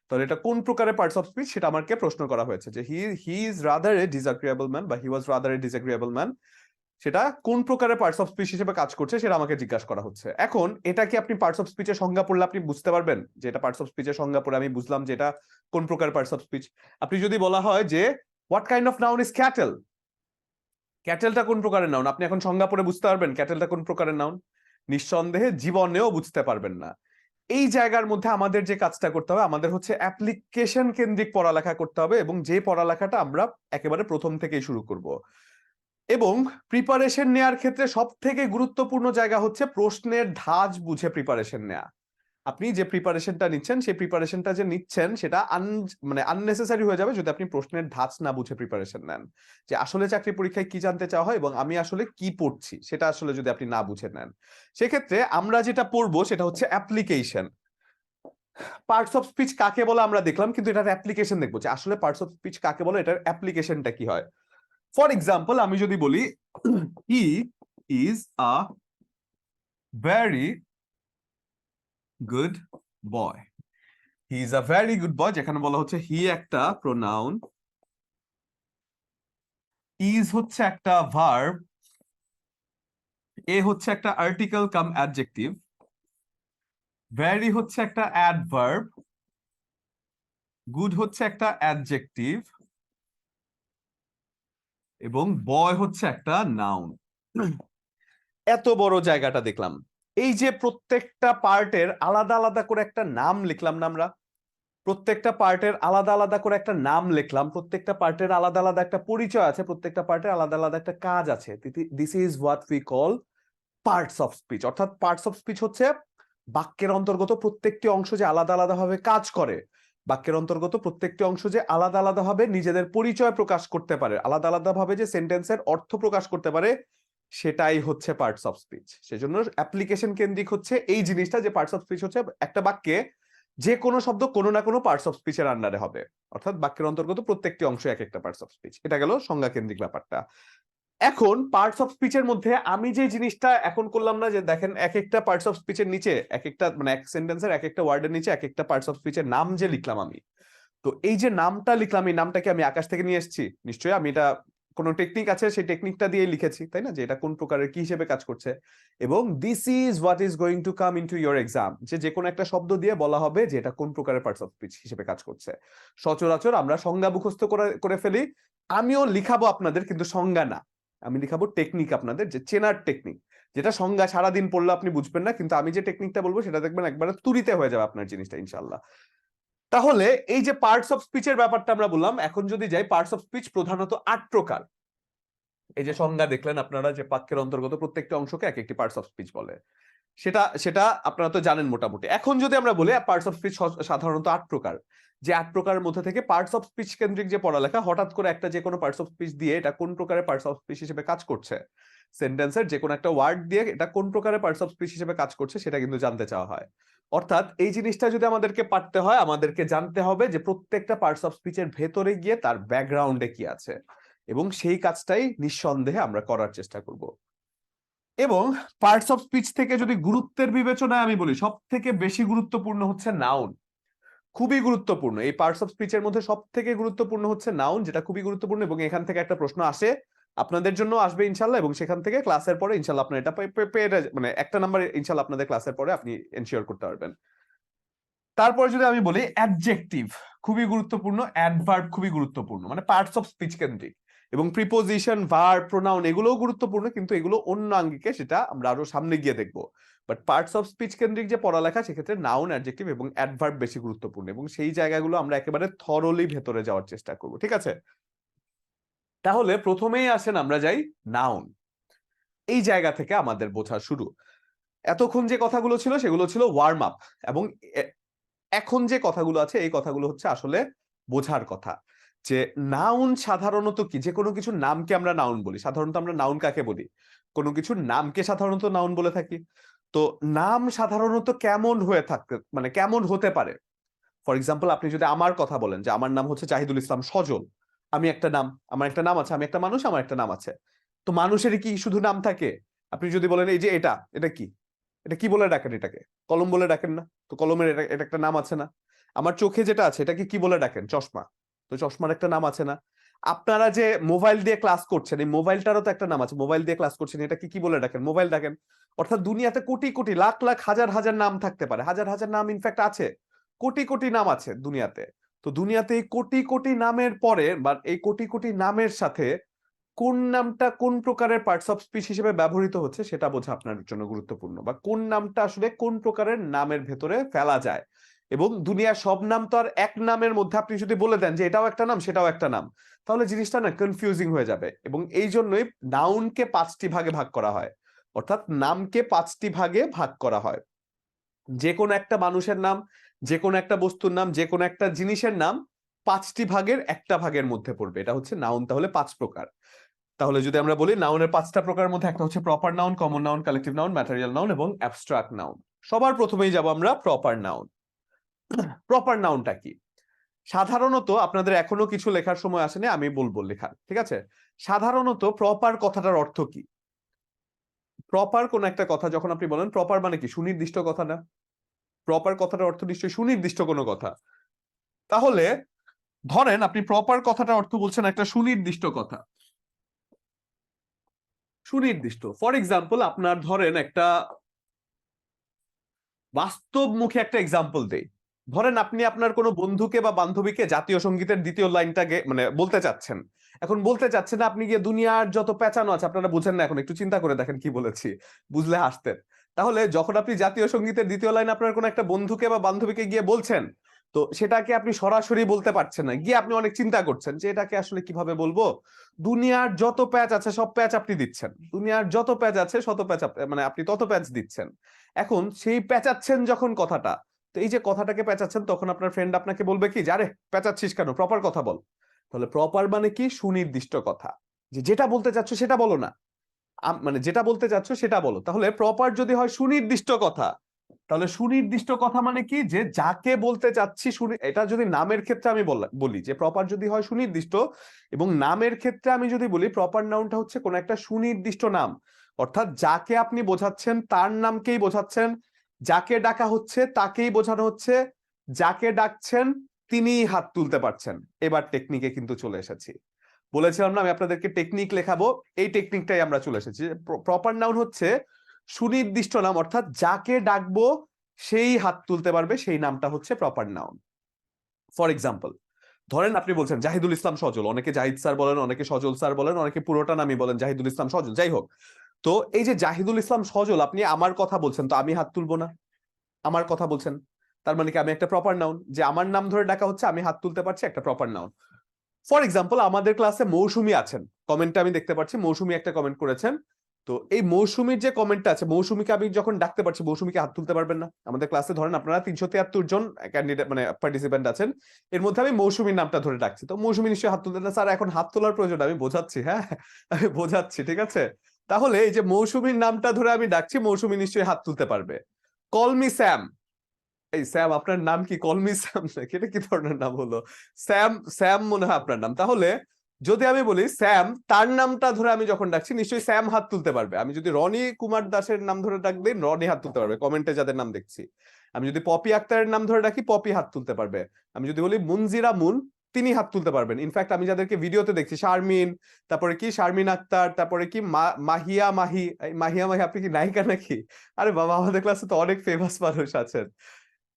তাহলে এটা কোন প্রকারের পার্টস অফ স্পিচ সেটা আমাকে প্রশ্ন করা হয়েছে, যে he is rather a disagreeable man বা he was rather a disagreeable man, সেটা কোন প্রকারের পার্টস অফ স্পিচ হিসেবে কাজ করছে সেটা আমাকে জিজ্ঞাসা করা হচ্ছে। এখন এটা কি আপনি পার্টস অফ স্পিচের সংজ্ঞা পড়লে আপনি বুঝতে পারবেন যে এটা পার্টস অফ স্পিচের সংজ্ঞা পড়ে আমি বুঝলাম যে এটা কোন প্রকার পার্টস অফ স্পিচ? আপনি যদি বলা হয় যে what kind of noun is cattle, ক্যাটেলটা কোন প্রকারের নাউন, আপনি এখন সংজ্ঞা পড়ে বুঝতে পারবেন ক্যাটেলটা কোন প্রকারের নাউন? নিঃসন্দেহে জীবনেও বুঝতে পারবেন না। এই জায়গার মধ্যে আমাদের যে কাজটা করতে হবে, আমাদের হচ্ছে অ্যাপ্লিকেশন কেন্দ্রিক পড়ালেখা করতে হবে, এবং যে পড়ালেখাটা আমরা একেবারে প্রথম থেকেই শুরু করব। এবং প্রিপারেশন নেওয়ার ক্ষেত্রে সব থেকে গুরুত্বপূর্ণ জায়গা হচ্ছে প্রশ্নের ধাঁচ বুঝে প্রিপারেশন নেওয়া। আপনি যে প্রিপারেশনটা নিচ্ছেন সেই প্রিপারেশনটা যে নিচ্ছেন সেটা আননেসেসারি হয়ে যাবে যদি আপনি প্রশ্নের ধাঁচ না বুঝে প্রিপারেশন নেন, যে আসলে চাকরি পরীক্ষায় কি জানতে চাওয়া হয় এবং আমি আসলে কি পড়ছি সেটা আসলে যদি আপনি না বুঝে নেন, সেক্ষেত্রে আমরা যেটা পড়বো সেটা হচ্ছে অ্যাপ্লিকেশন। পার্টস অফ স্পিচ কাকে বলে আমরা দেখলাম, কিন্তু এটার অ্যাপ্লিকেশন দেখবো যে আসলে পার্টস অফ স্পিচ কাকে বলে, এটার অ্যাপ্লিকেশনটা কি হয়। ফর এক্সাম্পল আমি যদি বলি he is a very good boy, he is a very good boy, যেখানে বলা হচ্ছে হি একটা প্রোনাউন, ইজ হচ্ছে একটা ভার্ব, এ হচ্ছে একটা আর্টিকেল কাম অ্যাডজেক্টিভ, ভেরি হচ্ছে একটা অ্যাডভার্ব, গুড হচ্ছে একটা অ্যাডজেক্টিভ, এবং বয় হচ্ছে একটা নাউন। এত বড় জায়গাটা দেখলাম, এই যে প্রত্যেকটা পার্টের আলাদা আলাদা করে একটা নাম লিখলাম না আমরা, প্রত্যেকটা পার্টের আলাদা আলাদা করে একটা নাম লিখলাম, প্রত্যেকটা পার্টের আলাদা আলাদা একটা পরিচয় আছে, প্রত্যেকটা পার্টের আলাদা আলাদা একটা কাজ আছে। This is what we call parts of speech. অর্থাৎ পার্টস অফ স্পিচ হচ্ছে বাক্যের অন্তর্গত প্রত্যেকটি অংশ যে আলাদা আলাদা ভাবে কাজ করে, বাক্যের অন্তর্গত প্রত্যেকটি অংশ যে আলাদা আলাদা ভাবে নিজেদের পরিচয় প্রকাশ করতে পারে, আলাদা আলাদা ভাবে যে সেন্টেন্সের অর্থ প্রকাশ করতে পারে, সেটাই হচ্ছে পার্টস অফ স্পিচ। সেজন্য অ্যাপ্লিকেশন কেন্দ্রিক হচ্ছে এই জিনিসটা, যে পার্টস অফ স্পিচ হচ্ছে একটা বাক্যে যে কোনো শব্দ কোনো না কোনো পার্টস অফ স্পিচের আন্ডারে হবে, অর্থাৎ বাক্যের অন্তর্গত প্রত্যেকটি অংশ এক একটা পার্টস অফ স্পিচ। এটা গেল সংজ্ঞা কেন্দ্রিক ব্যাপারটা। এখন পার্টস অফ স্পিচের মধ্যে আমি যে জিনিসটা এখন করলাম না, যে দেখেন এক একটা পার্টস অফ স্পিচের নিচে এক একটা এক সেন্টেন্সের এক একটা ওয়ার্ডের নিচে এক একটা পার্টস অফ স্পিচের নাম যে লিখলাম আমি, তো এই যে নামটা লিখলাম এই নামটাকে আমি আকাশ থেকে নিয়ে এসেছি? নিশ্চয়ই আমি এটা কোনো টেকনিক আছে সেই টেকনিকটা দিয়ে লিখেছি, তাই না, যে এটা কোন প্রকারের কি হিসেবে কাজ করছে। এবং this is what is going to come into your exam, যে কোনো একটা শব্দ দিয়ে বলা হবে যে এটা কোন প্রকারের পার্টস অফ স্পিচ হিসেবে কাজ করছে। সচরাচর আমরা সংজ্ঞা মুখস্থ করে ফেলি, আমিও লিখাবো আপনাদের, কিন্তু সংজ্ঞা না, আমি লিখাবো টেকনিক আপনাদের, যে চেনার টেকনিক, যেটা সংজ্ঞা সারাদিন পড়লে আপনি বুঝবেন না, কিন্তু আমি যে টেকনিকটা বলবো সেটা দেখবেন একবারে তুরিতে হয়ে যাবে আপনার জিনিসটা ইনশাল্লাহ। তাহলে এই যে পার্টস অফ স্পিচের ব্যাপারটা আমরা বললাম, এখন যদি যাই পার্টস অফ স্পিচ প্রধানত 8 প্রকার। এই যে সংজ্ঞা দেখলেন আপনারা, যে বাক্যের অন্তর্গত প্রত্যেকটা অংশকে এক একটি পার্টস অফ স্পিচ বলে, সেটা সেটা আপনারা তো জানেন মোটামুটি। এখন যদি আমরা বলি পার্টস অফ স্পিচ সাধারণত 8 প্রকার, যে 8 প্রকারের মধ্যে থেকে পার্টস অফ স্পিচ কেন্দ্রিক যে পড়ালেখা, হঠাৎ করে একটা যে কোনো পার্টস অফ স্পিচ দিয়ে এটা কোন প্রকারের পার্টস অফ স্পিচ হিসেবে কাজ করছে, সেন্টেন্সের যে কোনো একটা ওয়ার্ড দিয়ে এটা কোন প্রকারের পার্টস অফ স্পিচ হিসেবে কাজ করছে সেটা কিন্তু জানতে চাওয়া হয়। অর্থাৎ এই জিনিসটা যদি আমাদেরকে পারতে হয়, আমাদেরকে জানতে হবে যে প্রত্যেকটা পার্টস অফ স্পিচের ভেতরে গিয়ে তার ব্যাকগ্রাউন্ডে কি আছে, এবং সেই কাজটাই নিঃসন্দেহে আমরা করার চেষ্টা করব। এবং পার্টস অফ স্পিচ থেকে যদি গুরুত্বের বিবেচনায় আমি বলি, সব থেকে বেশি গুরুত্বপূর্ণ হচ্ছে নাউন। খুবই গুরুত্বপূর্ণ এই পার্টস অফ স্পিচের মধ্যে সব থেকে গুরুত্বপূর্ণ হচ্ছে নাউন, যেটা খুবই গুরুত্বপূর্ণ। এবং এখান থেকে একটা প্রশ্ন আসে, আপনাদের জন্য আসবে ইনশাল্লাহ, এবং সেখান থেকে ক্লাসের পরে ইনশাল্লাহ আপনার এটা একটা নাম্বার ইনশাল্লাহ আপনাদের ক্লাসের পরে আপনি এনশিওর করতে পারবেন। তারপরে যদি আমি বলি অ্যাডজেক্টিভ খুবই গুরুত্বপূর্ণ, অ্যাডভার্ব খুবই গুরুত্বপূর্ণ, মানে পার্টস অফ স্পিচ কেন্দ্রিক। এবং প্রিপোজিশন, ভার্ব, প্রোনাউন এগুলোও গুরুত্বপূর্ণ, কিন্তু এগুলো অন্য আঙ্গিকে, সেটা আমরা আরো সামনে গিয়ে দেখবো। বাট পার্টস অফ স্পিচ কেন্দ্রিক যে পড়ালেখা, সেক্ষেত্রে নাউন, অ্যাডজেক্টিভ এবং অ্যাডভার্ব বেশি গুরুত্বপূর্ণ, এবং সেই জায়গাগুলো আমরা একেবারে থরলি ভেতরে যাওয়ার চেষ্টা করব, ঠিক আছে? তাহলে প্রথমেই আসেন আমরা যাই নাউন। এই জায়গা থেকে আমাদের বোঝা শুরু। এতক্ষণ যে কথাগুলো ছিল সেগুলো ছিল ওয়ার্ম আপ, এবং এখন যে কথাগুলো আছে এই কথাগুলো হচ্ছে আসলে বোঝার কথা। যে নাউন সাধারণত কি, যে কোনো কিছুর নামকে আমরা নাউন বলি। সাধারণত আমরা নাউন কাকে বলি? কোনো কিছুর নামকে সাধারণত নাউন বলে থাকি। তো নাম সাধারণত কেমন হয়ে থাকতে, মানে কেমন হতে পারে? ফর এক্সাম্পল, আপনি যদি আমার কথা বলেন যে আমার নাম হচ্ছে জাহিদুল ইসলাম সজল, আমি একটা নাম, আমার একটা নাম আছে, আমি একটা মানুষ, আমার একটা নাম আছে। তো মানুষেরই কি শুধু নাম থাকে? আপনি যদি বলেন এই যে এটা এটা কি, এটা কি বলে ডাকেন? এটাকে কলম বলে ডাকেন না? তো কলমের এটা এটা একটা নাম আছে না? আমার চোখে যেটা আছে এটাকে কি বলে ডাকেন? চশমা। তো চশমার একটা নাম আছে না? আপনারা যে মোবাইল দিয়ে ক্লাস করছেন, এই মোবাইলটারও তো একটা নাম আছে। মোবাইল দিয়ে ক্লাস করছেন, এটাকে কি বলে ডাকেন? মোবাইল ডাকেন। অর্থাৎ দুনিয়াতে কোটি কোটি, লাখ লাখ, হাজার হাজার নাম থাকতে পারে, হাজার হাজার নাম ইনফ্যাক্ট আছে, কোটি কোটি নাম আছে দুনিয়াতে। তো দুনিয়াতে এই কোটি কোটি নামের পরে বা এই কোটি কোটি নামের সাথে কোন নামটা কোন প্রকারের পার্টস অফ স্পিচ হিসেবে ব্যবহৃত হচ্ছে সেটা বোঝা আপনার জন্য গুরুত্বপূর্ণ, বা কোন নামটা আসলে কোন প্রকারের নামের ভেতরে ফেলা যায়। এবং দুনিয়ার সব নাম তো আর এক নামের মধ্যে আপনি যদি বলে দেন যে এটাও একটা নাম সেটাও একটা নাম, তাহলে জিনিসটা না কনফিউজিং হয়ে যাবে। এবং এই জন্যই নাউনকে 5টি ভাগে ভাগ করা হয়, অর্থাৎ নামকে 5টি ভাগে ভাগ করা হয়। যে কোনো একটা মানুষের নাম, যে কোনো একটা বস্তুর নাম, যে কোনো একটা জিনিসের নাম 5টি ভাগের একটা ভাগের মধ্যে পড়বে। এটা হচ্ছে নাউন। তাহলে 5 প্রকার। তাহলে যদি আমরা বলি নাউনের 5টা প্রকারের মধ্যে একটা হচ্ছে proper noun, common noun, collective noun, material noun এবং অ্যাবস্ট্রাক্ট নাউন। সবার প্রথমেই যাব আমরা প্রপার নাউন। প্রপার নাউনটা কি? সাধারণত আপনাদের এখনো কিছু লেখার সময় আসেনি, আমি বলবো লেখা, ঠিক আছে? সাধারণত প্রপার কথাটার অর্থ কি? প্রপার কোন একটা কথা যখন আপনি বলেন, প্রপার মানে কি? সুনির্দিষ্ট কথা না? প্রপার কথাটার অর্থ নিশ্চয়ই সুনির্দিষ্ট কোনো কথা। তাহলে ধরেন আপনি প্রপার কথাটার অর্থ বলছেন একটা সুনির্দিষ্ট কথা। সুনির্দিষ্ট, ফর এক্সাম্পল, আপনার ধরেন একটা বাস্তবমুখী একটা এক্সাম্পল দেই। ধরেন আপনি আপনার কোনো বন্ধুকে বা বান্ধবীকে জাতীয় সঙ্গীতের দ্বিতীয় লাইনটা মানে বলতে চাচ্ছেন। এখন বলতে চাচ্ছেন আপনি গিয়ে দুনিয়ার যত পেঁচানো আছে, আপনারা বুঝেন না এখন, একটু চিন্তা করে দেখেন কি বলেছি, বুঝলে হাসতেন। তাহলে যখন আপনি জাতীয় সঙ্গীতের দ্বিতীয় লাইন আপনার কোনো একটা বন্ধুকে বা বান্ধবীকে গিয়ে বলছেন, তো সেটাকে আপনি সরাসরি বলতে পারছেন না, গিয়ে আপনি অনেক চিন্তা করছেন যে এটাকে আসলে কিভাবে বলবো। দুনিয়ার যত প্যাচ আছে সব প্যাচ আপনি দিচ্ছেন, দুনিয়ার যত প্যাচ আছে শত প্যাচ মানে আপনি তত প্যাচ দিচ্ছেন। এখন সেই পেঁচাচ্ছেন যখন কথাটা, তো এই যে কথাটাকে পেঁচাচ্ছেন, তখন আপনার ফ্রেন্ড আপনাকে বলবে কি, আরে পেঁচাচ্ছিস কেন, প্রপার কথা বল। তাহলে প্রপার মানে কি? সুনির্দিষ্ট কথা। যে যেটা বলতে চাচ্ছ সেটা বলো না, মানে যেটা বলতে চাচ্ছ সেটা বলো। তাহলে প্রপার যদি হয় সুনির্দিষ্ট কথা, তাহলে সুনির্দিষ্ট কথা মানে কি? যে যাকে বলতে চাচ্ছি, এটা যদি নামের ক্ষেত্রে আমি বলি যে প্রপার যদি হয় সুনির্দিষ্ট, এবং নামের ক্ষেত্রে আমি যদি বলি প্রপার নাউনটা হচ্ছে কোন একটা সুনির্দিষ্ট নাম, অর্থাৎ যাকে আপনি বোঝাচ্ছেন তার নামকেই বোঝাচ্ছেন, যাকে ডাকা হচ্ছে তাকেই বোঝানো হচ্ছে, যাকে ডাকছেন তিনিই হাত তুলতে পারছেন। এবার টেকনিকে কিন্তু চলে এসেছি। বলেছিলাম না আমি আপনাদেরকে টেকনিক লেখাবো, এই টেকনিকটাই আমরা চলে এসেছি। প্রপার নাউন হচ্ছে সুনির্দিষ্ট নাম, অর্থাৎ যাকে ডাকবো সেই হাত তুলতে পারবে, সেই নামটা হচ্ছে প্রপার নাউন। ফর এক্সাম্পল, ধরেন আপনি বলছেন জাহিদুল ইসলাম সজল, অনেকে জাহিদ স্যার বলেন, অনেকে সজল স্যার বলেন, অনেকে পুরোটা নামই বলেন জাহিদুল ইসলাম সজল, যাই হোক। তো এই যে জাহিদুল ইসলাম সজল, আপনি আমার কথা বলছেন, তো আমি হাত তুলবো না? আমার কথা বলছেন, তার মানে কি আমি একটা প্রপার নাউন, যে আমার নাম ধরে ডাকা হচ্ছে, আমি হাত তুলতে পারছি, একটা প্রপার নাউন। ফর এক্সাম্পল, আমাদের ক্লাসে মৌসুমী আছেন, কমেন্টে আমি দেখতে পাচ্ছি মৌসুমী একটা কমেন্ট করেছেন। তো এই মৌসুমীর যে কমেন্টটা আছে, মৌসুমীকে আমি যখন ডাকতে পারছি, মৌসুমীকে হাত তুলতে পারবেন না? আমাদের ক্লাসে ধরেন আপনারা 373 জন ক্যান্ডিডেট মানে পার্টিসিপেন্ট আছেন, এর মধ্যে আমি মৌসুমীর নামটা ধরে ডাকছি, তো মৌসুমী নিশ্চয়ই হাত তুলতে না। স্যার এখন হাত তোলার প্রয়োজন, আমি বোঝাচ্ছি, হ্যাঁ আমি বোঝাচ্ছি, ঠিক আছে? তাহলে এই যে মৌসুমীর নামটা ধরে আমি ডাকছি, মৌসুমী নিশ্চয়ই হাত তুলতে পারবে। কল মি স্যাম, এই স্যাম আপনার নাম কি? কলমি স্যাম নাকি? এটা কি ধরনের নাম হলো? স্যাম, স্যাম মনে হয় আপনার নাম। তাহলে যদি আমি বলি স্যাম, তার নামটা ধরে আমি যখন ডাকছি নিশ্চয়ই স্যাম হাত তুলতে পারবে। আমি যদি রনি কুমার দাসের নাম ধরে ডাক দিই, রনি হাত তুলতে পারবে, কমেন্টে যাদের নাম দেখছি। আমি যদি পপি আক্তারের নাম ধরে ডাকি, পপি হাত তুলতে পারবে। আমি যদি বলি মুনজিরা মুন, তিনি হাত তুলতে পারবেন। ইনফ্যাক্ট আমি যাদেরকে ভিডিওতে দেখছি, শারমিন, তারপরে কি শারমিন আক্তার, তারপরে কি মাহিয়া মাহি, মাহিয়া মাহি আপনি কি নায়িকা নাকি? আরে বাবা, আমাদের ক্লাসে তো অনেক ফেমাস মানুষ আছেন।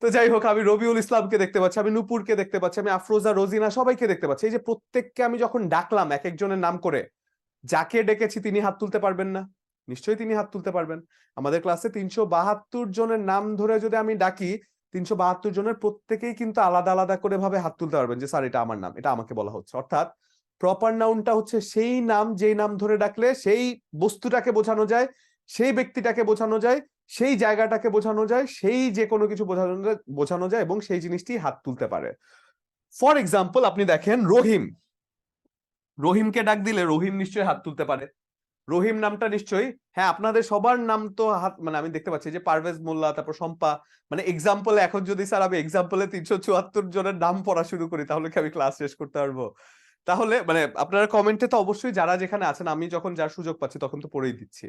তো যাই হোক, আমি রবিউল ইসলামকে দেখতে পাচ্ছি, আমি নূপুরকে দেখতে পাচ্ছি, আমি আফরোজা, রোজিনা, সবাইকে দেখতে পাচ্ছি। এই যে প্রত্যেককে আমি যখন ডাকলাম এক একজনের নাম করে, যাকে ডেকেছি তিনি হাত তুলতে পারবেন না? নিশ্চয়ই তিনি হাত তুলতে পারবেন। আমাদের ক্লাসে 372 জনের নাম ধরে যদি আমি ডাকি, 372 জনের প্রত্যেকেই কিন্তু আলাদা আলাদা করে ভাবে হাত তুলতে পারবেন যে স্যার এটা আমার নাম, এটা আমাকে বলা হচ্ছে। অর্থাৎ প্রপার নাউনটা হচ্ছে সেই নাম যেই নাম ধরে ডাকলে সেই বস্তুটাকে বোঝানো যায়, সেই ব্যক্তিটাকে বোঝানো যায়, সেই জায়গাটাকে বোঝানো যায়, সেই যে কোনো কিছু বোঝানো যায় এবং সেই জিনিসটি হাত তুলতে পারে। ফর এক্সাম্পল আপনি দেখেন রহিম, রহিমকে ডাক দিলে রহিম নিশ্চয়ই হাত তুলতে পারে। রহিম নামটা নিশ্চয়ই, হ্যাঁ আপনাদের সবার নাম তো হাত, মানে আমি দেখতে পাচ্ছি যে পারভেজ মোল্লা, তারপর শম্পা, মানে এক্সাম্পলে এখন যদি স্যার আমি এক্সাম্পলে 374 জনের নাম পড়া শুরু করি তাহলে কি আমি ক্লাস শেষ করতে পারবো? তাহলে মানে আপনারা কমেন্টে তো অবশ্যই যারা যেখানে আছেন, আমি যখন যার সুযোগ পাচ্ছি তখন তো পড়েই দিচ্ছি।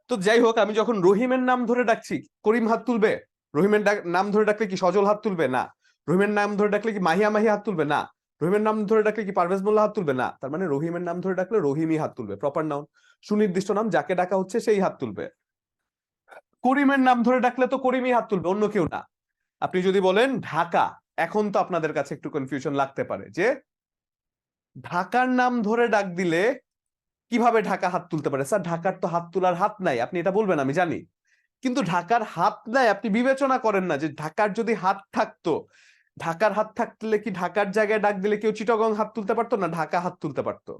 তো যাই হোক, আমি যখন রহিমের নাম ধরে ডাকছি করিম হাত তুলবে? রহিমের নাম ধরে ডাকলে কি সজল হাত তুলবে? না। রহিমের নাম ধরে ডাকলে কি মাহিয়া মাহি হাত তুলবে? না। রহিমের নাম ধরে ডাকলে কি পারভেজ মোল্লা হাত তুলবে? না। তার মানে রহিমের নাম ধরে ডাকলে রহিমই হাত তুলবে, প্রপার নাউন, সুনির্দিষ্ট নাম, যাকে ডাকা হচ্ছে সেই হাত তুলবে। করিমের নাম ধরে ডাকলে তো করিমই হাত তুলবে, অন্য কেউ না। আপনি যদি বলেন ঢাকা, এখন তো আপনাদের কাছে একটু কনফিউশন লাগতে পারে যে ঢাকার নাম ধরে ডাক দিলে কিভাবে ঢাকা হাত তুলতে পারে? স্যার ঢাকার তো হাত তোলার হাত নাই, আপনি এটা বলবেন আমি জানি, কিন্তু ঢাকার হাত নাই আপনি বিবেচনা করেন না যে ঢাকার যদি হাত থাকতো, ঢাকার হাত থাকলে কি ঢাকার জায়গায় ডাক দিলে কেউ চিটাগং হাত তুলতে পারতো না ঢাকা হাত তুলতে পারতো?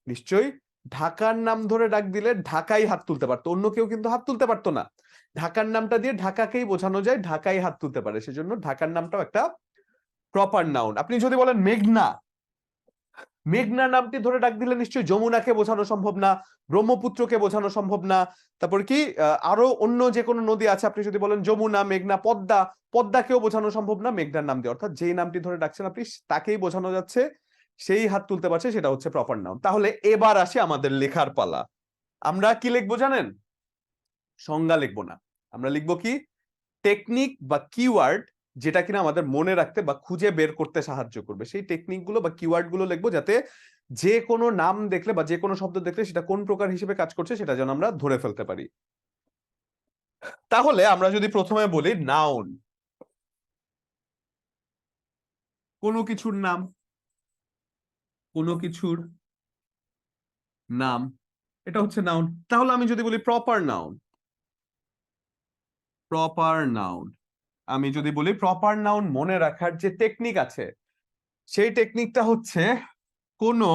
নিশ্চয়ই ঢাকার নাম ধরে ডাক দিলে ঢাকাই হাত তুলতে পারতো, অন্য কেউ কিন্তু হাত তুলতে পারতো না। ঢাকার নামটা দিয়ে ঢাকাকেই বোঝানো যায়, ঢাকাই হাত তুলতে পারে, সেজন্য ঢাকার নামটাও একটা প্রপার নাউন। আপনি যদি বলেন মেঘনা, মেঘনা নামটি ধরে ডাক দিলে নিশ্চয়ই যমুনাকে বোঝানো সম্ভব না, ব্রহ্মপুত্রকে বোঝানো সম্ভব না, তারপর কি আরো অন্য যে কোনো নদী আছে, আপনি যদি বলেন যমুনা, মেঘনা, পদ্মা, পদ্মাকেও বোঝানো সম্ভব না মেঘনার নাম দিয়ে। অর্থাৎ যেই নামটি ধরে ডাকছেন আপনি তাকেই বোঝানো যাচ্ছে, সেই হাত তুলতে পারছে, সেটা হচ্ছে প্রপার নাউন। তাহলে এবার আসি আমাদের লেখার পালা। আমরা কি লিখবো জানেন? সংজ্ঞা লিখবো না, আমরা লিখবো কি টেকনিক বা কিওয়ার্ড, যেটা কিনা আমাদের মনে রাখতে বা খুঁজে বের করতে সাহায্য করবে। সেই টেকনিক গুলো বা কিওয়ার্ড গুলো লিখবো, যাতে যে কোনো নাম দেখলে বা যে কোনো শব্দ দেখলে সেটা কোন প্রকার হিসেবে কাজ করছে সেটা যেন আমরা ধরে ফেলতে পারি। তাহলে আমরা যদি প্রথমে বলি নাউন, কোনো কিছুর নাম, কোনো কিছুর নাম, এটা হচ্ছে নাউন। তাহলে আমি যদি বলি প্রপার নাউন, প্রপার নাউন, আমি যদি বলি প্রপার নাউন মনে রাখার যে টেকনিক আছে, সেই টেকনিকটা হচ্ছে কোনো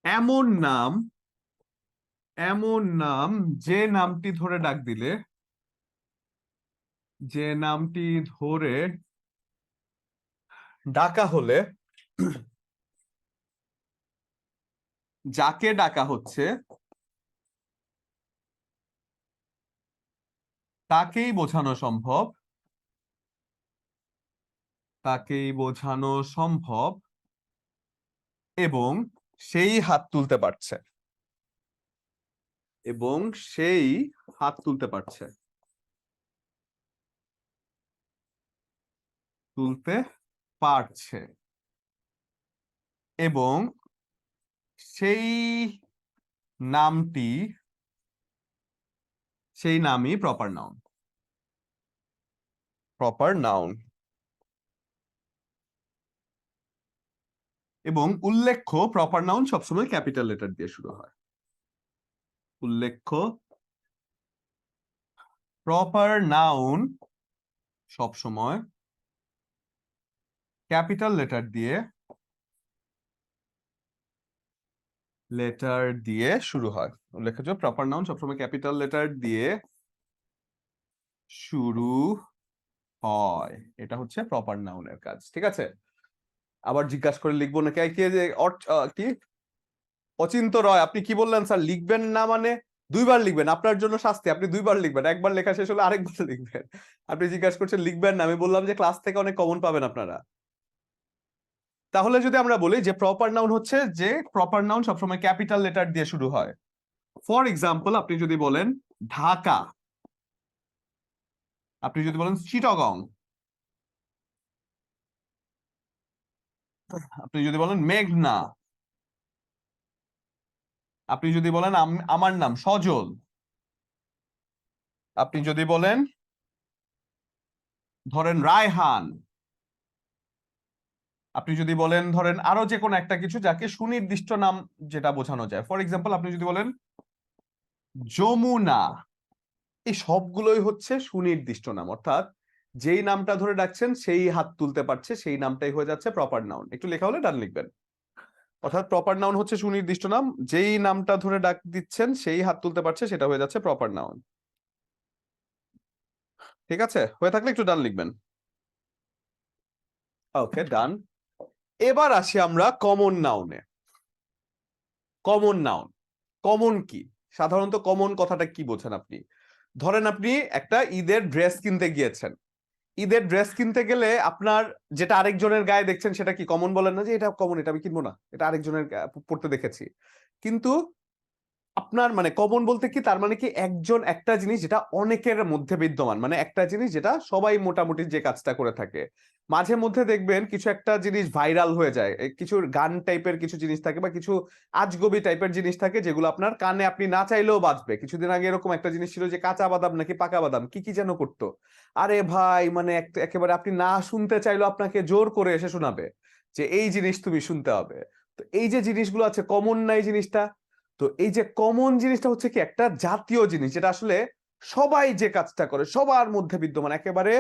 এমন নাম, এমন নাম যে নামটি ধরে ডাক দিলে, যে নামটি ধরে ডাকা হলে যাকে ডাকা হচ্ছে তাকেই বোঝানো সম্ভব, তাকেই বোঝানো সম্ভব এবং সেই হাত তুলতে পারছে, এবং সেই হাত তুলতে পারছে, তুলতে পারছে, এবং সেই নামটি, সেই নামই প্রপার নাউন, প্রপার নাউন। এবং উল্লেখ্য প্রপার নাউন সবসময় ক্যাপিটাল লেটার দিয়ে শুরু হয়। উল্লেখ্য প্রপার নাউন সবসময় ক্যাপিটাল লেটার দিয়ে, লেটার দিয়ে শুরু হয়। উল্লেখ্য প্রপার নাউন সবসময় ক্যাপিটাল লেটার দিয়ে শুরু হয়, এটা হচ্ছে প্রপার নাউনের কাজ। ঠিক আছে, আবার জিজ্ঞাসা করে লিখবো না কে যে কি অচিন্ত রয়, আপনি কি বললেন স্যার লিখবেন না মানে? দুইবার লিখবেন, আপনার জন্য শাস্তি, আপনি দুইবার লিখবেন, একবার লেখা শেষ হলে আরেকবার লিখবেন। আপনি জিজ্ঞাসা করছেন লিখবেন না, আমি বললাম যে ক্লাস থেকে অনেক কমন পাবেন আপনারা। তাহলে যদি আমরা বলি যে প্রপার নাউন হচ্ছে যে প্রপার নাউন সবসময় ক্যাপিটাল লেটার দিয়ে শুরু হয়। ফর এক্সাম্পল আপনি যদি বলেন ঢাকা, আপনি যদি বলেন চিটাগং, আপনি যদি বলেন মেঘনা, আপনি যদি বলেন আমার নাম সজল, আপনি যদি বলেন ধরেন রায়হান, আপনি যদি বলেন ধরেন আরো যে কোনো একটা কিছু যাকে সুনির্দিষ্ট নাম যেটা বোঝানো যায়, ফর এক্সাম্পল আপনি যদি বলেন যমুনা, এই সবগুলোই হচ্ছে সুনির্দিষ্ট নাম, অর্থাৎ যেই নামটা ধরে ডাকছেন সেই হাত তুলতে পারছে, সেই নামটাই হয়ে যাচ্ছে প্রপার নাউন। একটু লেখা হলে ডান লিখবেন। অর্থাৎ প্রপার নাউন হচ্ছে সুনির্দিষ্ট নাম, যেই নামটা ধরে ডাক দিচ্ছেন সেই হাত তুলতে পারছে, সেটা হয়ে যাচ্ছে প্রপার নাউন। ঠিক আছে, হয়ে থাকলে একটু ডান লিখবেন। ওকে, ডান। এবার আসি আমরা কমন নাউনে। কমন নাউন, কমন কি? সাধারণত কমন কথাটা কি বোঝেন আপনি? ধরেন আপনি একটা ঈদের ড্রেস কিনতে গিয়েছেন। ঈদের ড্রেস কিনতে গেলে আপনার যেটা আরেকজনের গায়ে দেখছেন সেটা কি কমন? বলেন না যে এটা কমন, এটা আমি কিনবো না, এটা আরেকজনের পড়তে দেখেছি। কিন্তু আপনার মানে কমন বলতে কি, তার মানে কি একজন একটা জিনিস যেটা অনেকের মধ্যে বিদ্যমান, মানে একটা জিনিস যেটা সবাই মোটামুটি যে কাজটা করে থাকে। মাঝে মধ্যে দেখবেন কিছু একটা জিনিস ভাইরাল হয়ে যায়, কিছু গান টাইপের কিছু জিনিস থাকে বা কিছু আজগবি টাইপের জিনিস থাকে যেগুলো আপনার কানে আপনি না চাইলেও বাজবে। কিছুদিন আগে এরকম একটা জিনিস ছিল যে কাঁচা বাদাম নাকি পাকা বাদাম কি কি যেন করতো। আরে ভাই, মানে একেবারে আপনি না শুনতে চাইলেও আপনাকে জোর করে এসে শোনাবে যে এই জিনিস তুমি শুনতে হবে। তো এই যে জিনিসগুলো আছে, কমন নাই জিনিসটা। তো এই যে কমন জিনিসটা হচ্ছে কি একটা জাতীয় জিনিস, যেটা আসলে সবাই যে কাজটা করে সবার মধ্যে বিদ্যমান, একেবারে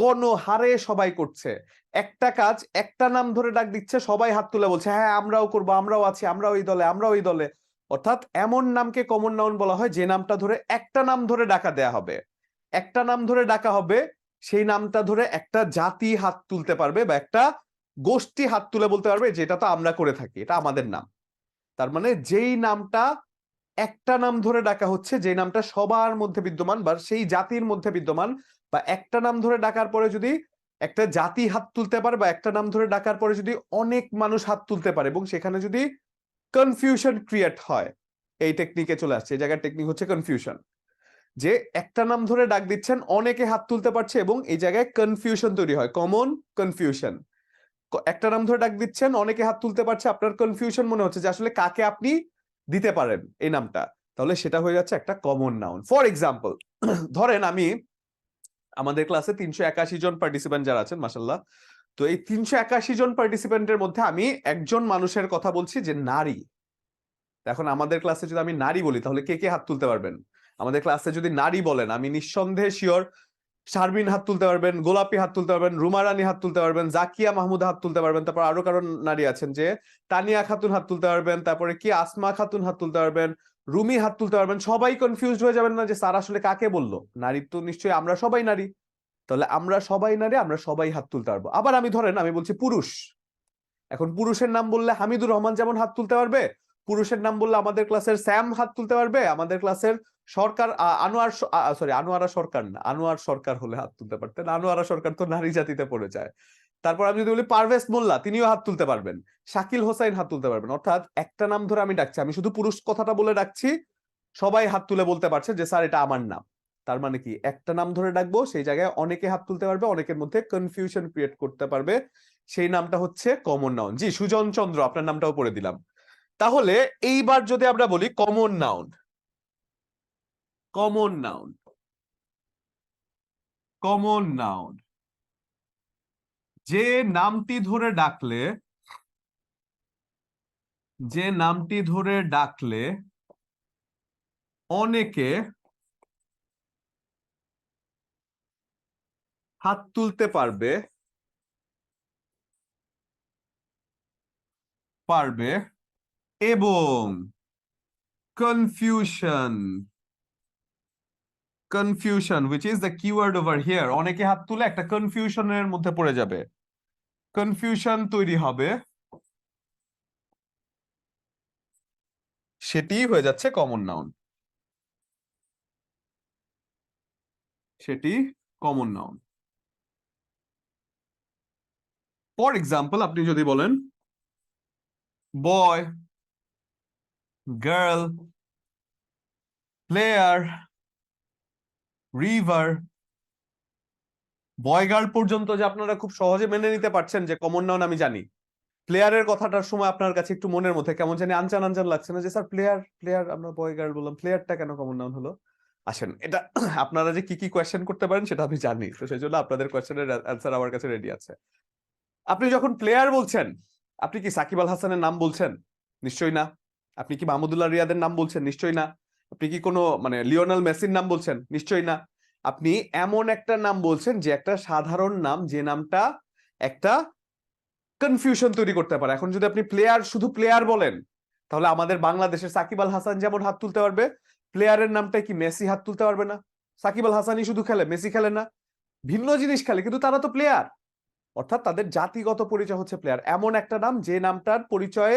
গণহারে সবাই করছে। একটা কাজ একটা নাম ধরে ডাক দিচ্ছে, সবাই হাত তুলে বলছে হ্যাঁ আমরাও করবো, আমরাও আছি, আমরাও এই দলে, আমরাও এই দলে। অর্থাৎ এমন নামকে কমন নাউন বলা হয় যে নামটা ধরে একটা নাম ধরে ডাকা দেয়া হবে, একটা নাম ধরে ডাকা হবে। সেই নামটা ধরে একটা জাতি হাত তুলতে পারবে বা একটা গোষ্ঠী হাত তুলে বলতে পারবে যেটা তো আমরা করে থাকি, এটা আমাদের নাম। তার মানে যেই নামটা একটা নাম ধরে ডাকা হচ্ছে, যে নামটা সবার মধ্যে বিদ্যমান বা সেই জাতির মধ্যে বিদ্যমান, বা একটা নাম ধরে ডাকার পরে যদি একটা জাতি হাত তুলতে পারে, বা একটা নাম ধরে ডাকার পরে যদি অনেক মানুষ হাত তুলতে পারে এবং সেখানে যদি কনফিউশন ক্রিয়েট হয়, এই টেকনিকে চলে আসছে। এই জায়গার টেকনিক হচ্ছে কনফিউশন। যে একটা নাম ধরে ডাক দিচ্ছেন, অনেকে হাত তুলতে পারছে এবং এই জায়গায় কনফিউশন তৈরি হয়, কমন কনফিউশন। একটা নাম ধরে ডাক দিচ্ছেন, অনেকে হাত তুলতে পারছে, আপনার কনফিউশন মনে হচ্ছে যে আসলে কাকে আপনি দিতে পারেন এই নামটা, তাহলে সেটা হয়ে যাচ্ছে একটা কমন নাউন। ফর এক্সাম্পল, ধরেন আমি, আমাদের ক্লাসে 381 জন পার্টিসিপেন্ট যারা আছেন মাসাল্লাহ, তো এই 381 জন পার্টিসিপেন্টের মধ্যে আমি একজন মানুষের কথা বলছি যে নারী। এখন আমাদের ক্লাসে যদি আমি নারী বলি তাহলে কে কে হাত তুলতে পারবেন? আমাদের ক্লাসে যদি নারী বলেন, আমি নিঃসন্দেহে শিওর শারমিন হাত তুলতে পারবেন, গোলাপি হাত তুলতে পারবেন, রুমা রানী হাত তুলতে পারবেন, জাকিয়া মাহমুদ হাত তুলতে পারবেন, তারপর আরো কারণ নারী আছেন যে তানিয়া খাতুন হাত তুলতে পারবেন, তারপরে কি আসমা খাতুন হাত তুলতে পারবেন, রুমি হাত তুলতে পারবেন। সবাই কনফিউজড হয়ে যাবেন না যে স্যার আসলে কাকে বললো? নারী তো নিশ্চয়ই আমরা সবাই নারী, তাহলে আমরা সবাই নারী, আমরা সবাই হাত তুলতে পারবো। আবার আমি ধরেন আমি বলছি পুরুষ, এখন পুরুষের নাম বললে হামিদুর রহমান যেমন হাত তুলতে পারবে, পুরুষের নাম বললে আমাদের ক্লাসের স্যাম হাত তুলতে পারবে, আমাদের ক্লাসের সরকার আনোয়ার, সরি আনোয়ারা সরকার না, আনোয়ার সরকার হলে হাত তুলতে পারতেন, আনোয়ারা সরকার তো নারী জাতিতে পড়ে যায়। তারপর আমি যদি বলি পারভেজ মোল্লা, তিনিও হাত তুলতে পারবেন, শাকিল হোসাইন হাত তুলতে পারবেন। অর্থাৎ একটা নাম ধরে আমি ডাকছি, আমি শুধু পুরুষ কথাটা বলে ডাকছি, সবাই হাত তুলে বলতে পারছে যে স্যার এটা আমার নাম। তার মানে কি একটা নাম ধরে ডাকবো, সেই জায়গায় অনেকে হাত তুলতে পারবে, অনেকের মধ্যে কনফিউশন ক্রিয়েট করতে পারবে, সেই নামটা হচ্ছে কমন নাউন। জি সুজন চন্দ্র, আপনার নামটাও পড়ে দিলাম। তাহলে এইবার যদি আমরা বলি common noun, common noun, common noun, যে নামটি ধরে ডাকলে, যে নামটি ধরে ডাকলে অনেকে হাত তুলতে পারবে, পারবে এবং confusion, confusion which is the keyword over here, অনেকে হাত তুলে একটা কনফিউশনের মধ্যে পড়ে যাবে, কনফিউশন তৈরি হবে, সেটি হয়ে যাচ্ছে কমন নাউন, সেটি কমন নাউন। ফর এক্সাম্পল, আপনি যদি বলেন boy, girl, player, river, boy girl পর্যন্ত যে আপনারা খুব সহজে মেনে নিতে পারছেন যে কমন নাউন, আমি জানি প্লেয়ারের কথাটার সময় আপনার কাছে একটু মনের মধ্যে কেমন জানি আনচান আনচান লাগছে না যে স্যার প্লেয়ার, প্লেয়ার আমরা বয় গার্ল বললাম, প্লেয়ারটা কেন কমন নাউন হলো? আসেন, এটা আপনারা যে কি কি কোয়েশ্চেন করতে পারেন সেটা আমি জানি, তো সেই জন্য আপনাদের কোয়েশ্চেনের অ্যান্সার আমার কাছে রেডি আছে। আপনি যখন প্লেয়ার বলছেন, আপনি কি সাকিব আল হাসানের নাম বলছেন? নিশ্চয়ই না। আপনি কি মাহমুদুল্লাহ রিয়াদের নাম বলছেন? নিশ্চয়ই না। আপনি কি কোনো মানে লিওনেল মেসির নাম বলছেন? নিশ্চয়ই না। আপনি এমন একটা নাম বলছেন যে একটা সাধারণ নাম, যে নামটা একটা কনফিউশন তৈরি করতে পারে। এখন যদি আপনি প্লেয়ার শুধু প্লেয়ার বলেন, তাহলে আমাদের বাংলাদেশের সাকিব আল হাসান যেমন হাত তুলতে পারবে, প্লেয়ারের নামটা কি মেসি হাত তুলতে পারবে না? সাকিব আল হাসানই শুধু খেলে, মেসি খেলে না, ভিন্ন জিনিস খেলে, কিন্তু তারা তো প্লেয়ার। অর্থাৎ তাদের জাতিগত পরিচয় হচ্ছে প্লেয়ার। এমন একটা নাম যে নামটার পরিচয়ে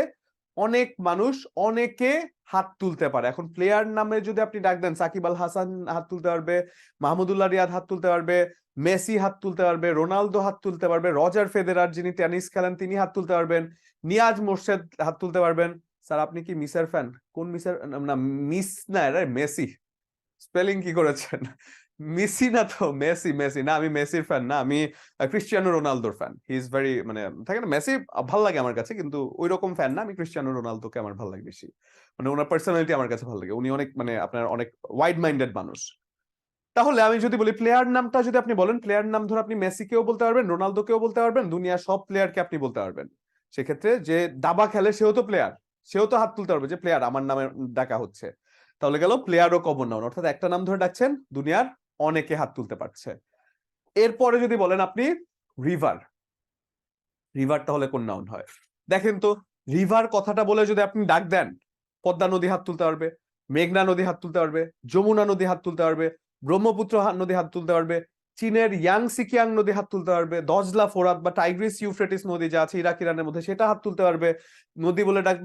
অনেক মানুষ অনেকে হাত তুলতে পারে। এখন প্লেয়ার নামে যদি আপনি ডাক দেন, সাকিব আল হাসান হাত তুলতে পারবে, মাহমুদুল্লাহ রিয়াদ হাত তুলতে পারবে, মেসি হাত তুলতে পারবে, রোনালদো হাত তুলতে পারবে, রজার ফেদেরার যিনি টেনিস খেলেন তিনি হাত তুলতে পারবেন, নিয়াজ মোর্শেদ হাত তুলতে পারবেন। স্যার আপনি কি মিসের ফ্যান? কোন মিসের? না মিস না, মেসি স্পেলিং কি করেছেন? মেসি না তো, মেসি। মেসি না, আমি মেসির ফ্যান না, আমি ক্রিস্টিয়ানো রোনালদোর ফ্যান। হি ইজ ভেরি, মানে থাকে না, মেসি ভালো লাগে আমার কাছে, কিন্তু ওই রকম ফ্যান না। আমি ক্রিস্টিয়ানো রোনালদোকে আমার ভালো লাগে বেশি, মানে ওনার পার্সোনালিটি আমার কাছে ভালো লাগে। উনি অনেক, মানে আপনার অনেক ওয়াইড মাইন্ডেড মানুষ। তাহলে আমি যদি বলি প্লেয়ার নামটা যদি আপনি বলেন, প্লেয়ার নাম ধরে আপনি মেসিকেও বলতে পারবেন, রোনালদোকেও বলতে পারবেন, দুনিয়ার সব প্লেয়ারকে আপনি বলতে পারবেন। সেক্ষেত্রে যে দাবা খেলে সেও তো প্লেয়ার, সেও তো হাত তুলতে পারবে যে প্লেয়ার আমার নামে ডাকা হচ্ছে। তাহলে গেল প্লেয়ার ও কমন নাউন, অর্থাৎ একটা নাম ধরে ডাকছেন, দুনিয়ার অনেকে হাত তুলতে পারছে। এরপরে যদি বলেন আপনি রিভার, রিভার তাহলে কোন নাউন হয়? দেখেন তো, রিভার কথাটা বলে যদি আপনি ডাক দেন, পদ্মা নদী হাত তুলতে পারবে, মেঘনা নদী হাত তুলতে পারবে, যমুনা নদী হাত তুলতে পারবে, ব্রহ্মপুত্র নদী হাত তুলতে পারবে, চীনের ইয়াংসিকিয়াং নদী হাত তুলতে পারবে, দজলা ফোরাত বা টাইগ্রিস ইউফ্রেটিস নদী যা আছে ইরাক ইরানের মধ্যে সেটা হাত তুলতে পারবে। নদী বলে ডাক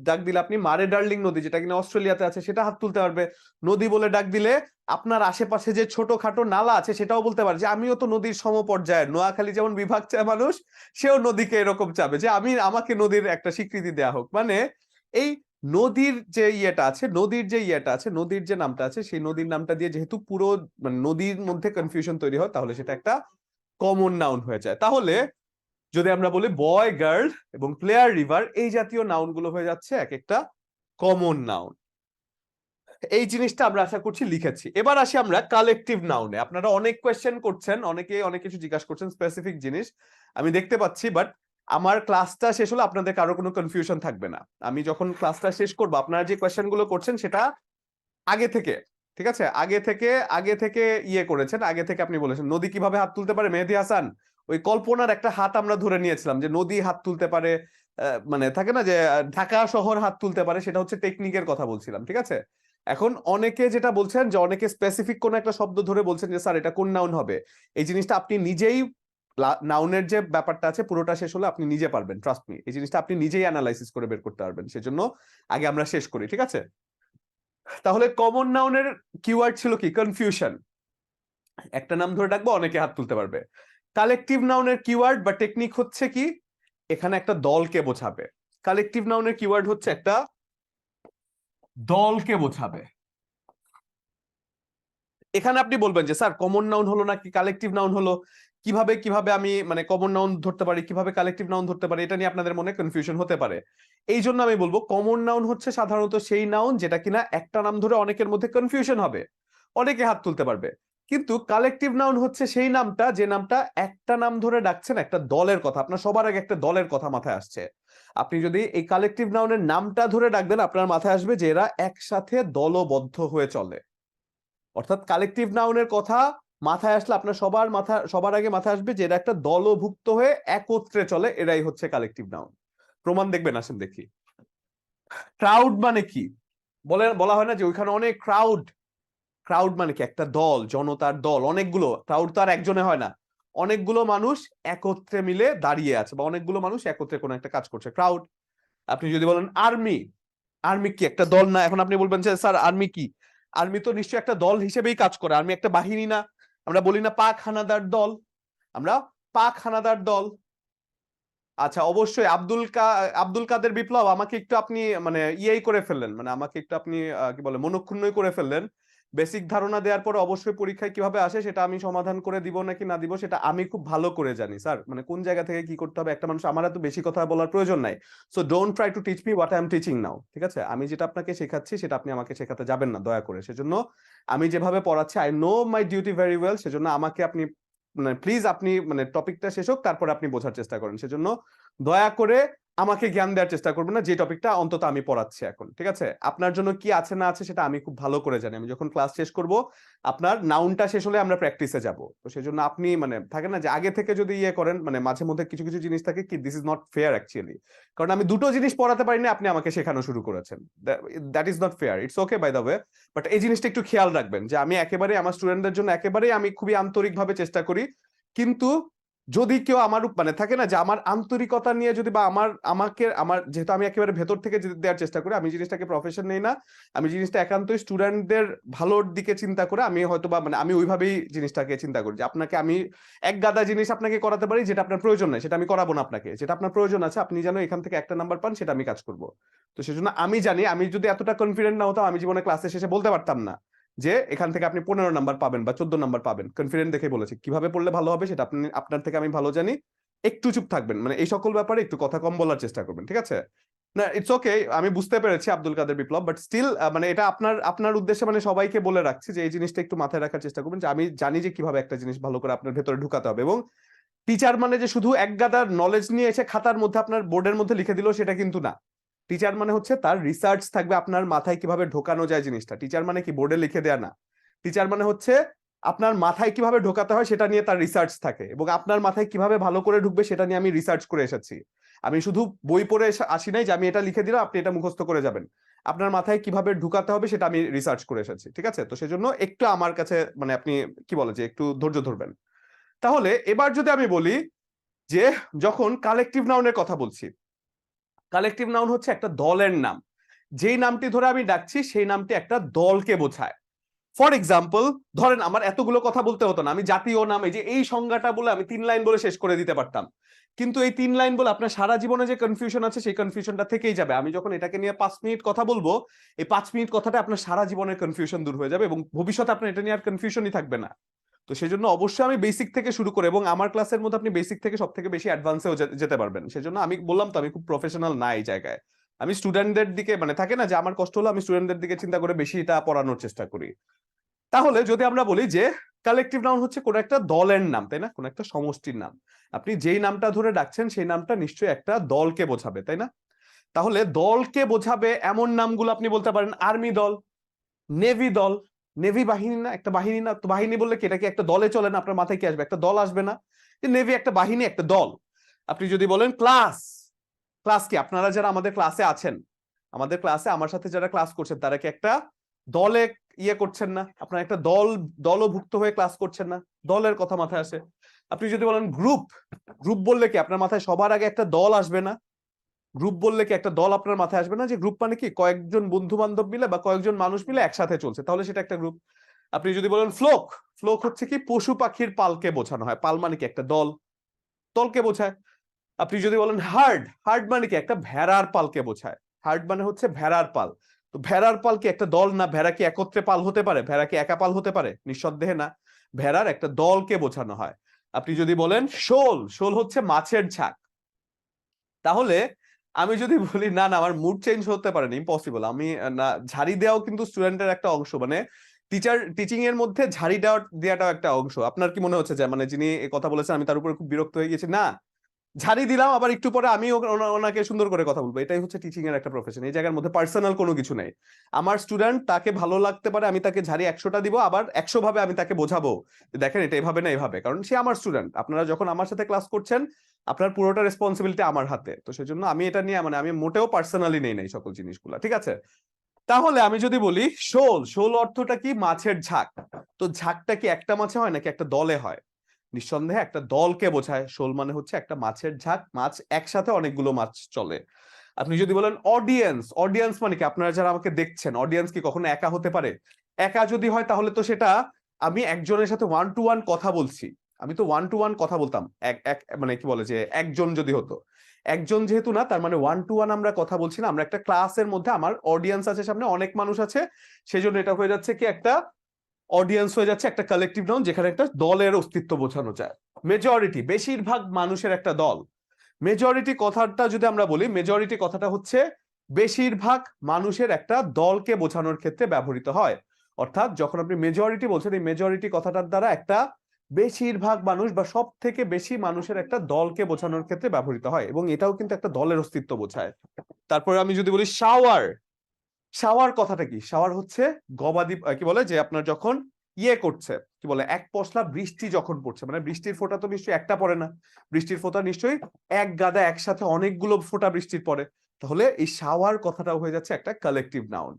ডাক দিলে আপনি মারে ডার্লিং নদী যেটা কিনা অস্ট্রেলিয়াতে আছে সেটা হাত তুলতে পারবে। নদী বলে ডাক দিলে আপনার আশেপাশে যে ছোটখাটো নালা আছে সেটাও বলতে পারে যে আমিও তো নদীর সমপর্যায়ের, নোয়াখালী যেমন বিভাগ চায় মানুষ, সেও নদীকে এরকম চাবে যে আমাকে নদীর একটা স্বীকৃতি দেয়া হোক। মানে এই নদীর যে ইয়েটা আছে, নদীর যে নামটা আছে, সেই নদীর নামটা দিয়ে যেহেতু পুরো মানে নদীর মধ্যে কনফিউশন তৈরি হয়, তাহলে সেটা একটা কমন নাউন হয়ে যায়। তাহলে যদি আমরা বলি বয় গার্ল এবং প্লেয়ার রিভার, এই জাতীয় নাউন গুলো হয়ে যাচ্ছে এক একটা কমন নাউন। এই জিনিসটা আমরা আশা করছি লিখেছি। এবার আসি আমরা কালেকটিভ নাউনে। আপনারা অনেক কোয়েশ্চেন করছেন, অনেকে অনেক কিছু জিজ্ঞাসা করছেন, স্পেসিফিক জিনিস আমি দেখতে পাচ্ছি, বাট আমার ক্লাসটা শেষ হলে আপনাদের কারো কোনো কনফিউশন থাকবে না। আমি যখন ক্লাসটা শেষ করবো, আপনারা যে কোয়েশ্চেন গুলো করছেন সেটা আগে থেকে, ঠিক আছে, আগে থেকে ইয়ে করেছেন, আগে থেকে আপনি বলেছেন নদী কিভাবে হাত তুলতে পারে, মেহেদী হাসান ওই কল্পনার একটা হাত আমরা ধরে নিয়েছিলাম যে নদী হাত তুলতে পারে, মানে থাকে না যে ঢাকা শহর হাত তুলতে পারে, সেটা হচ্ছে টেকনিকের কথা বলছিলাম, ঠিক আছে। এখন অনেকে যেটা বলছেন যে অনেকে স্পেসিফিক কোন একটা শব্দ ধরে বলছেন যে স্যার এটা কোন নাউন হবে, এই জিনিসটা আপনি নিজেই নাউনের যে ব্যাপারটা আছে পুরোটা শেষ হলে আপনি নিজে পারবেন, ট্রাস্ট মি, এই জিনিসটা আপনি নিজেই অ্যানালাইসিস করে বের করতে পারবেন। সেজন্য আগে আমরা শেষ করি, ঠিক আছে। তাহলে কমন নাউনের কিওয়ার্ড ছিল কি? কনফিউশন। একটা নাম ধরে ডাকবো, অনেকে হাত তুলতে পারবে। কালেকটিভ নাউনের কিওয়ার্ড বা টেকনিক হচ্ছে কি? এখানে একটা দলকে বোঝাবে। কালেকটিভ নাউনের কিওয়ার্ড হচ্ছে একটা দলকে বোঝাবে। এখানে আপনি বলবেন যে স্যার কমন নাউন হলো নাকি কালেকটিভ নাউন হলো, কিভাবে কিভাবে আমি মানে কমন নাউন ধরতে পারি, কিভাবে কালেকটিভ নাউন ধরতে পারি, এটা নিয়ে আপনাদের মনে কনফিউশন হতে পারে। এই জন্য আমি বলবো কমন নাউন হচ্ছে সাধারণত সেই নাউন যেটা কিনা একটা নাম ধরে অনেকের মধ্যে কনফিউশন হবে, অনেকে হাত তুলতে পারবে। কিন্তু কালেকটিভ নাউন হচ্ছে সেই নামটা যে নামটা একটা নাম ধরে ডাকছেন একটা দলের কথা, আপনার সবার আগে একটা দলের কথা মাথায় আসছে। আপনি যদি এই কালেকটিভ নাউনের নামটা ধরে ডাকবেন, আপনার মাথায় আসবে যে এরা একসাথে দলবদ্ধ হয়ে চলে। অর্থাৎ কালেকটিভ নাউনের কথা মাথায় আসলে আপনার সবার আগে মাথায় আসবে যে এরা একটা দলভুক্ত হয়ে একত্রে চলে, এরাই হচ্ছে কালেকটিভ নাউন। প্রমাণ দেখবেন, আসেন দেখি। ক্রাউড মানে কি? বলা হয় না যে ওইখানে অনেক ক্রাউড, ক্রাউড মানে কি? একটা দল, জনতার দল, অনেকগুলো। ক্রাউড তো আর একজনে হয় না, অনেকগুলো মানুষ একত্রে মিলে দাঁড়িয়ে আছে, বা অনেকগুলো মানুষ একত্রে কোনো একটা কাজ করছে, ক্রাউড। আপনি যদি বলেন আর্মি, আর্মি কি একটা দল না? এখন আপনি বলবেন যে স্যার আর্মি কি? আর্মি তো নিশ্চয়ই একটা দল হিসেবেই কাজ করে, আর্মি একটা বাহিনী না? আমরা বলি না পাক হানাদার দল, আমরা পাক হানাদার দল। আচ্ছা, অবশ্যই আব্দুল কাদের বিপ্লব, আমাকে একটু আপনি মানে ইয়েই করে ফেললেন, মানে আমাকে একটু আপনি কি বলে মনক্ষুণ্ণই করে ফেললেন। বেসিক ধারণা দেওয়ার পরে অবশ্যই পরীক্ষায় কিভাবে আসে সেটা আমি সমাধান করে দিব নাকি না দিব সেটা আমি খুব ভালো করে জানি স্যার, মানে কোন জায়গা থেকে কি করতে হবে একটা মানুষ, আমার এত বেশি কথা বলার প্রয়োজন নাই। So don't try to teach me what I am teaching now, ঠিক আছে। আমি যেটা আপনাকে শেখাচ্ছি সেটা আপনি আমাকে শেখাতে যাবেন না দয়া করে। সেজন্য আমি যেভাবে পড়াচ্ছি, I know my duty very well, সেজন্য আমাকে আপনি মানে প্লিজ আপনি মানে টপিকটা শেষ হোক তারপরে আপনি বোঝার চেষ্টা করেন। সেজন্য দয়া করে আমাকে জ্ঞান দেওয়ার চেষ্টা করবেন না যে টপিকটা অন্তত আমি পড়াচ্ছি এখন, ঠিক আছে? আপনার জন্য কি আছে না আছে সেটা আমি খুব ভালো করে জানি। আমি যখন ক্লাস শেষ করব, আপনার নাউনটা শেষ হলে আমরা প্র্যাকটিসে যাব। তো সেজন্য আপনি মানে থাকে না যে আগে থেকে যদি ইয়ে করেন, মানে মাঝে মধ্যে কিছু কিছু জিনিস থাকে কি this is not fair actually. কারণ আমি দুটো জিনিস পড়াতে পারি না, আপনি আমাকে শেখানো শুরু করেছেন। That is not fair. It's okay bye the way, but এই জিনিসটা একটু খেয়াল রাখবেন যে আমি একেবারে আমার স্টুডেন্টদের জন্য একেবারেই আমি খুবই আন্তরিকভাবে চেষ্টা করি। কিন্তু যদি কেউ আমার মানে থাকে না যে আমার আন্তরিকতা নিয়ে যদি বা আমার যেহেতু আমি একেবারে ভেতর থেকে দেওয়ার চেষ্টা করি, আমি জিনিসটাকে প্রফেশন নেই না, আমি জিনিসটা একান্তই স্টুডেন্টদের ভালোর দিকে চিন্তা করে আমি হয়তো বা মানে আমি ওইভাবেই জিনিসটাকে চিন্তা করি যে আপনাকে আমি এক গাদা জিনিস আপনাকে করাতে পারি যেটা আপনার প্রয়োজন নাই সেটা আমি করাবো না আপনাকে, যেটা আপনার প্রয়োজন আছে আপনি যেন এখান থেকে একটা নাম্বার পান সেটা আমি কাজ করব। তো সেজন্য আমি জানি আমি যদি এতটা কনফিডেন্ট না হতাম আমি জীবনে ক্লাসে শেষে বলতে পারতাম না যে এখান থেকে আপনি 15 নাম্বার পাবেন বা 14 নাম্বার পাবেন। কনফিডেন্ট দেখে বলেছি, কিভাবে পড়লে ভালো হবে সেটা আপনি আপনার থেকে আমি ভালো জানি। একটু চুপ থাকবেন, মানে এই সকল ব্যাপারে একটু কথা কম বলার চেষ্টা করবেন, ঠিক আছে? না ইটস ওকে, আমি বুঝতে পেরেছি আব্দুল কাদের বিপ্লব, বাট স্টিল মানে এটা আপনার আপনার উদ্দেশ্যে মানে সবাইকে বলে রাখছি যে এই জিনিসটা একটু মাথায় রাখার চেষ্টা করবেন যে আমি জানি যে কিভাবে একটা জিনিস ভালো করে আপনার ভেতরে ঢুকাতে হবে। এবং টিচার মানে যে শুধু এক গাদার নলেজ নিয়ে এসে খাতার মধ্যে আপনার বোর্ডের মধ্যে লিখে দিল সেটা কিন্তু না। টিচার মানে হচ্ছে তার রিসার্চ থাকবে আপনার মাথায় কিভাবে ঢোকানো যায় জিনিসটা। টিচার মানে কি বোর্ডে লিখে দেয়া না। টিচার মানে হচ্ছে আপনার মাথায় কিভাবে ঢোকাতে হয় সেটা নিয়ে তার রিসার্চ থাকে, এবং আপনার মাথায় কিভাবে ভালো করে ঢুকবে সেটা নিয়ে আমি রিসার্চ করে এসেছি। আমি শুধু বই পড়ে আসি নাই যে আমি এটা লিখে দিলাম আপনি এটা মুখস্থ করে যাবেন। আপনার মাথায় কিভাবে ঢুকাতে হবে সেটা আমি রিসার্চ করে এসেছি, ঠিক আছে? তো সেজন্য একটু আমার কাছে মানে আপনি কি বলে যে একটু ধৈর্য ধরবেন। তাহলে এবার যদি আমি বলি যে যখন কালেকটিভ নাউনের কথা বলছি, কালেকটিভ নাউন হচ্ছে একটা দলের নাম। যেই নামটি ধরে আমি ডাকছি সেই নামটি একটা দলকে বোঝায়। ফর এক্সাম্পল, ধরেন আমার এতগুলো কথা বলতে হতো না, আমি জাতীয় নাম এই যে এই সংজ্ঞাটা বলে আমি 3 লাইন বলে শেষ করে দিতে পারতাম। কিন্তু এই 3 লাইন বলে আপনার সারা জীবনে যে কনফিউশন আছে সেই কনফিউশনটা থেকেই যাবে। আমি যখন এটাকে নিয়ে 5 মিনিট কথা বলবো, এই 5 মিনিট কথাটা আপনার সারা জীবনের কনফিউশন দূর হয়ে যাবে এবং ভবিষ্যতে আপনার এটা নিয়ে আর কনফিউশনই থাকবে না। তো সেজন্য অবশ্যই আমি বেসিক থেকে শুরু করে, এবং আমার ক্লাসের মধ্যে আপনি বেসিক থেকে সব থেকে বেশি অ্যাডভান্সেও যেতে পারবেন। সেজন্য আমি বললাম তো আমি খুব প্রফেশনাল না এই জায়গায়। আমি স্টুডেন্টদের দিকে মানে থাকে না যে আমার কষ্ট হলো আমি স্টুডেন্টদের দিকে চিন্তা করে বেশি এটা পড়ানোর চেষ্টা করি। তাহলে যদি আমরা বলি যে কালেকটিভ নাউন হচ্ছে কোন একটা দলের নাম, তাই না? কোন একটা সমষ্টির নাম। আপনি যেই নামটা ধরে ডাকছেন সেই নামটা নিশ্চয়ই একটা দলকে বোঝাবে, তাই না? তাহলে দলকে বোঝাবে এমন নামগুলো আপনি বলতে পারেন আর্মি দল, নেভি দল। নেভি বাহিনী না, একটা বাহিনী না? তো বাহিনী বললে কি এটা কি একটা দলে চলে না? আপনার মাথায় কি আসবে? একটা দল আসবে না? নেভি একটা বাহিনী, একটা দল। আপনি যদি বলেন ক্লাস, ক্লাস কি আপনারা যারা আমাদের ক্লাসে আছেন, আমাদের ক্লাসে আমার সাথে যারা ক্লাস করছেন তারা কি একটা দলে ইয়ে করছেন না? আপনারা একটা দলভুক্ত হয়ে ক্লাস করছেন না? দলের কথা মাথায় আসে। আপনি যদি বলেন গ্রুপ, গ্রুপ বললে কি আপনার মাথায় সবার আগে একটা দল আসবে না? গ্রুপ বললে কি একটা দল আপনার মাথায় আসবে না যে গ্রুপ মানে কি কয়েকজন বন্ধু বান্ধব মিলে বা কয়েকজন মানুষ মিলে একসাথে চলছে, তাহলে সেটা একটা গ্রুপ। আপনি যদি বলেন ফ্লোক, ফ্লোক হচ্ছে কি পশু পাখির পালকে বোঝানো হয়। পাল মানে কি একটা দল, দলকে বোঝায়। আপনি যদি বলেন হার্ড, হার্ড মানে কি একটা ভেড়ার পালকে বোঝায়। হার্ড মানে হচ্ছে ভেড়ার পাল। তো ভেড়ার পাল কি একটা দল না? ভেড়া কি একত্রে পাল হতে পারে? ভেড়া কি একা পাল হতে পারে? নিঃসন্দেহে না। ভেড়ার একটা দলকে বোঝানো হয়। আপনি যদি বলেন শোল, শোল হচ্ছে মাছের ঝাঁক। তাহলে আমি যদি বলি না না আমার মুড চেঞ্জ হতে পারে না, ইম্পসিবল। আমি না, ঝাড়ি দেওয়াও কিন্তু স্টুডেন্টের একটা অংশ, মানে টিচিং এর মধ্যে ঝাড়ি দেওয়াটাও একটা অংশ। আপনার কি মনে হচ্ছে যে মানে যিনি এই কথা বলেছেন আমি তার উপরে খুব বিরক্ত হয়ে গেছি? না, ঝাড়ি দিলাম আবার একটু পরে আমি ওনাকে সুন্দর করে কথা বলবো, এটাই হচ্ছে টিচিং এর একটা প্রফেশন। এই জায়গার মধ্যে পার্সোনাল কোনো কিছু নেই। আমার স্টুডেন্ট তাকে ভালো লাগতে পারে, আমি তাকে ঝাড়ি 100টা দিব, আবার 100 ভাবে আমি তাকে বোঝাবো দেখেন এটা এভাবে না এভাবে, কারণ সে আমার স্টুডেন্ট। আপনারা যখন আমার সাথে ক্লাস করছেন আপনার পুরোটা রেসপন্সিবিলিটি আমার হাতে। তো সেজন্য আমি এটা নিয়ে মানে আমি মোটেও পার্সোনালি নেই নাই সকল জিনিসগুলা, ঠিক আছে? তাহলে আমি যদি বলি শোল, শোল অর্থটা কি মাছের ঝাঁক। তো ঝাঁকটা কি একটা মাছে হয় নাকি একটা দলে হয়? নিঃসন্দেহে একটা দলকে বোঝায়। শোল মানে হচ্ছে একটা মাছের ঝাঁক, মাছ একসাথে অনেকগুলো মাছ চলে। আপনি যদি বলেন অডিয়েন্স, অডিয়েন্স মানে কি আপনারা যারা আমাকে দেখছেন, অডিয়েন্স কি কখনো একা হতে পারে? একা যদি হয় তাহলে তো সেটা আমি একজনের সাথে ওয়ান টু ওয়ান কথা বলছি। আমি তো ওয়ান টু ওয়ান কথা বলতাম, এক এক মানে কি বলে যে একজন যদি হতো। একজন যেহেতু না, তার মানে ওয়ান টু ওয়ান আমরা কথা বলছি না, আমরা একটা ক্লাসের মধ্যে আমার অডিয়েন্স আছে, সামনে অনেক মানুষ আছে। সেই জন্য এটা হয়ে যাচ্ছে কি একটা অডিয়েন্স হয়ে যাচ্ছে একটা কালেকটিভ নাউন যেখানে একটা দলের অস্তিত্ব বোঝানো যায়। মেজরিটি, বেশিরভাগ মানুষের একটা দল। মেজরিটি কথাটা যদি আমরা বলি, মেজরিটি কথাটা হচ্ছে বেশিরভাগ মানুষের একটা দলকে বোঝানোর ক্ষেত্রে ব্যবহৃত হয়। অর্থাৎ যখন আপনি মেজরিটি বলছেন, এই মেজরিটি কথাটার দ্বারা একটা বেশিরভাগ মানুষ বা সব থেকে বেশি মানুষের একটা দলকে বোঝানোর ক্ষেত্রে ব্যবহৃত হয়, এবং এটাও কিন্তু একটা দলের অস্তিত্ব বোঝায়। তারপরে আমি যদি বলি শাওয়ার, শাওয়ার কথাটা কি? শাওয়ার হচ্ছে গবাদি কি বলে যে আপনার যখন ইয়ে করছে, কি বলে, এক পশলা বৃষ্টি যখন পড়ছে, মানে বৃষ্টির ফোঁটা তো নিশ্চয়ই একটা পড়ে না, বৃষ্টির ফোঁটা নিশ্চয়ই এক গাদা একসাথে অনেকগুলো ফোঁটা বৃষ্টির পড়ে। তাহলে এই শাওয়ার কথাটাও হয়ে যাচ্ছে একটা কালেকটিভ নাউন।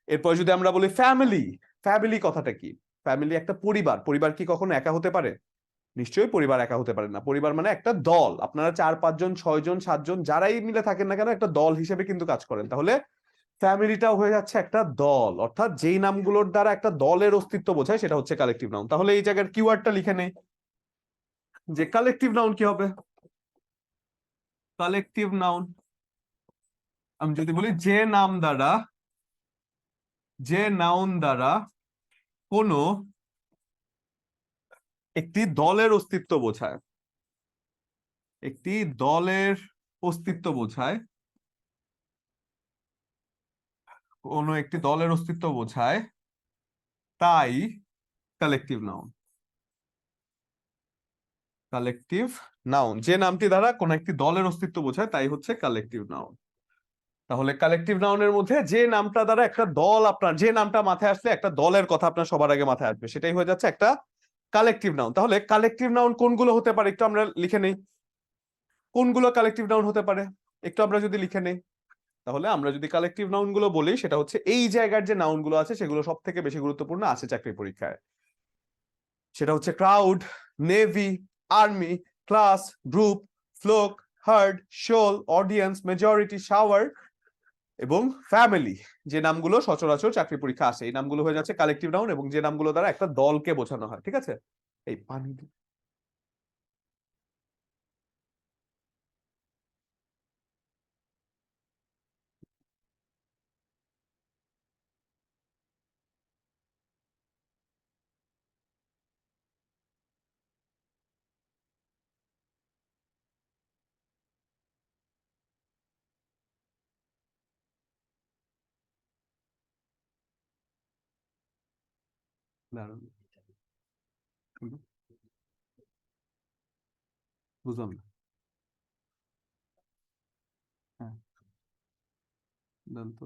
এরপর যদি আমরা বলি ফ্যামিলি, ফ্যামিলি কথাটা কি? ফ্যামিলি একটা পরিবার, পরিবার কি কখনো একা হতে পারে? নিশ্চয়ই পরিবার একা হতে পারে না। পরিবার মানে একটা দল, আপনারা 4-5 জন 6 জন 7 জন যারাই মিলে থাকেন না কেন একটা দল হিসেবে কিন্তু কাজ করেন। তাহলে ফ্যামিলিটাও হয়ে যাচ্ছে একটা দল, অর্থাৎ যেই নামগুলোর দ্বারা একটা দলের অস্তিত্ব বোঝায় সেটা হচ্ছে কালেকটিভ নাউন। তাহলে এই জায়গার কিওয়ার্ডটা লিখে নেই যে কালেকটিভ নাউন কি হবে। কালেকটিভ নাউন আমি যদি বলি যে নাম দ্বারা, যে নাউন দ্বারা কোনো একটি দলের অস্তিত্ব বোঝায়, একটি দলের অস্তিত্ব বোঝায়, কোনো একটি দলের অস্তিত্ব বোঝায়, তাই কালেকটিভ নাউন। কালেকটিভ নাউন, যে নামটি দ্বারা কোন একটি দলের অস্তিত্ব বোঝায় তাই হচ্ছে কালেকটিভ নাউন। তাহলে কালেকটিভ নাউনের মধ্যে যে নামটা দ্বারা একটা দল, আপনার যে নামটা মাথায় আসলে একটা দলের কথা আপনার সবার আগে মাথায় আসবে সেটাই হয়ে যাচ্ছে একটা কালেকটিভ নাউন। তাহলে কালেকটিভ নাউন কোনগুলো হতে পারে একটু আমরা লিখে নেই, কোনগুলো কালেকটিভ নাউন হতে পারে একটু আমরা যদি লিখে নেই। তাহলে আমরা যদি কালেকটিভ নাউন গুলো বলি সেটা হচ্ছে এই জায়গার যে নাউন গুলো আছে সেগুলো সব থেকে বেশি গুরুত্বপূর্ণ আছে চাকরি পরীক্ষায়। সেটা হচ্ছে crowd, navy, army, class, group, flock, hard, শোল, অডিয়েন্স, মেজরিটি, শাওয়ার এবং ফ্যামিলি। যে নামগুলো সচরাচর চাকরি পরীক্ষা আসে এই নামগুলো হয়ে যাচ্ছে কালেকটিভ নাউন, এবং যে নামগুলো দ্বারা একটা দলকে বোঝানো হয়। ঠিক আছে, এই পানি দাঁড়ান, বুঝলাম না। হ্যাঁ, দেন তো।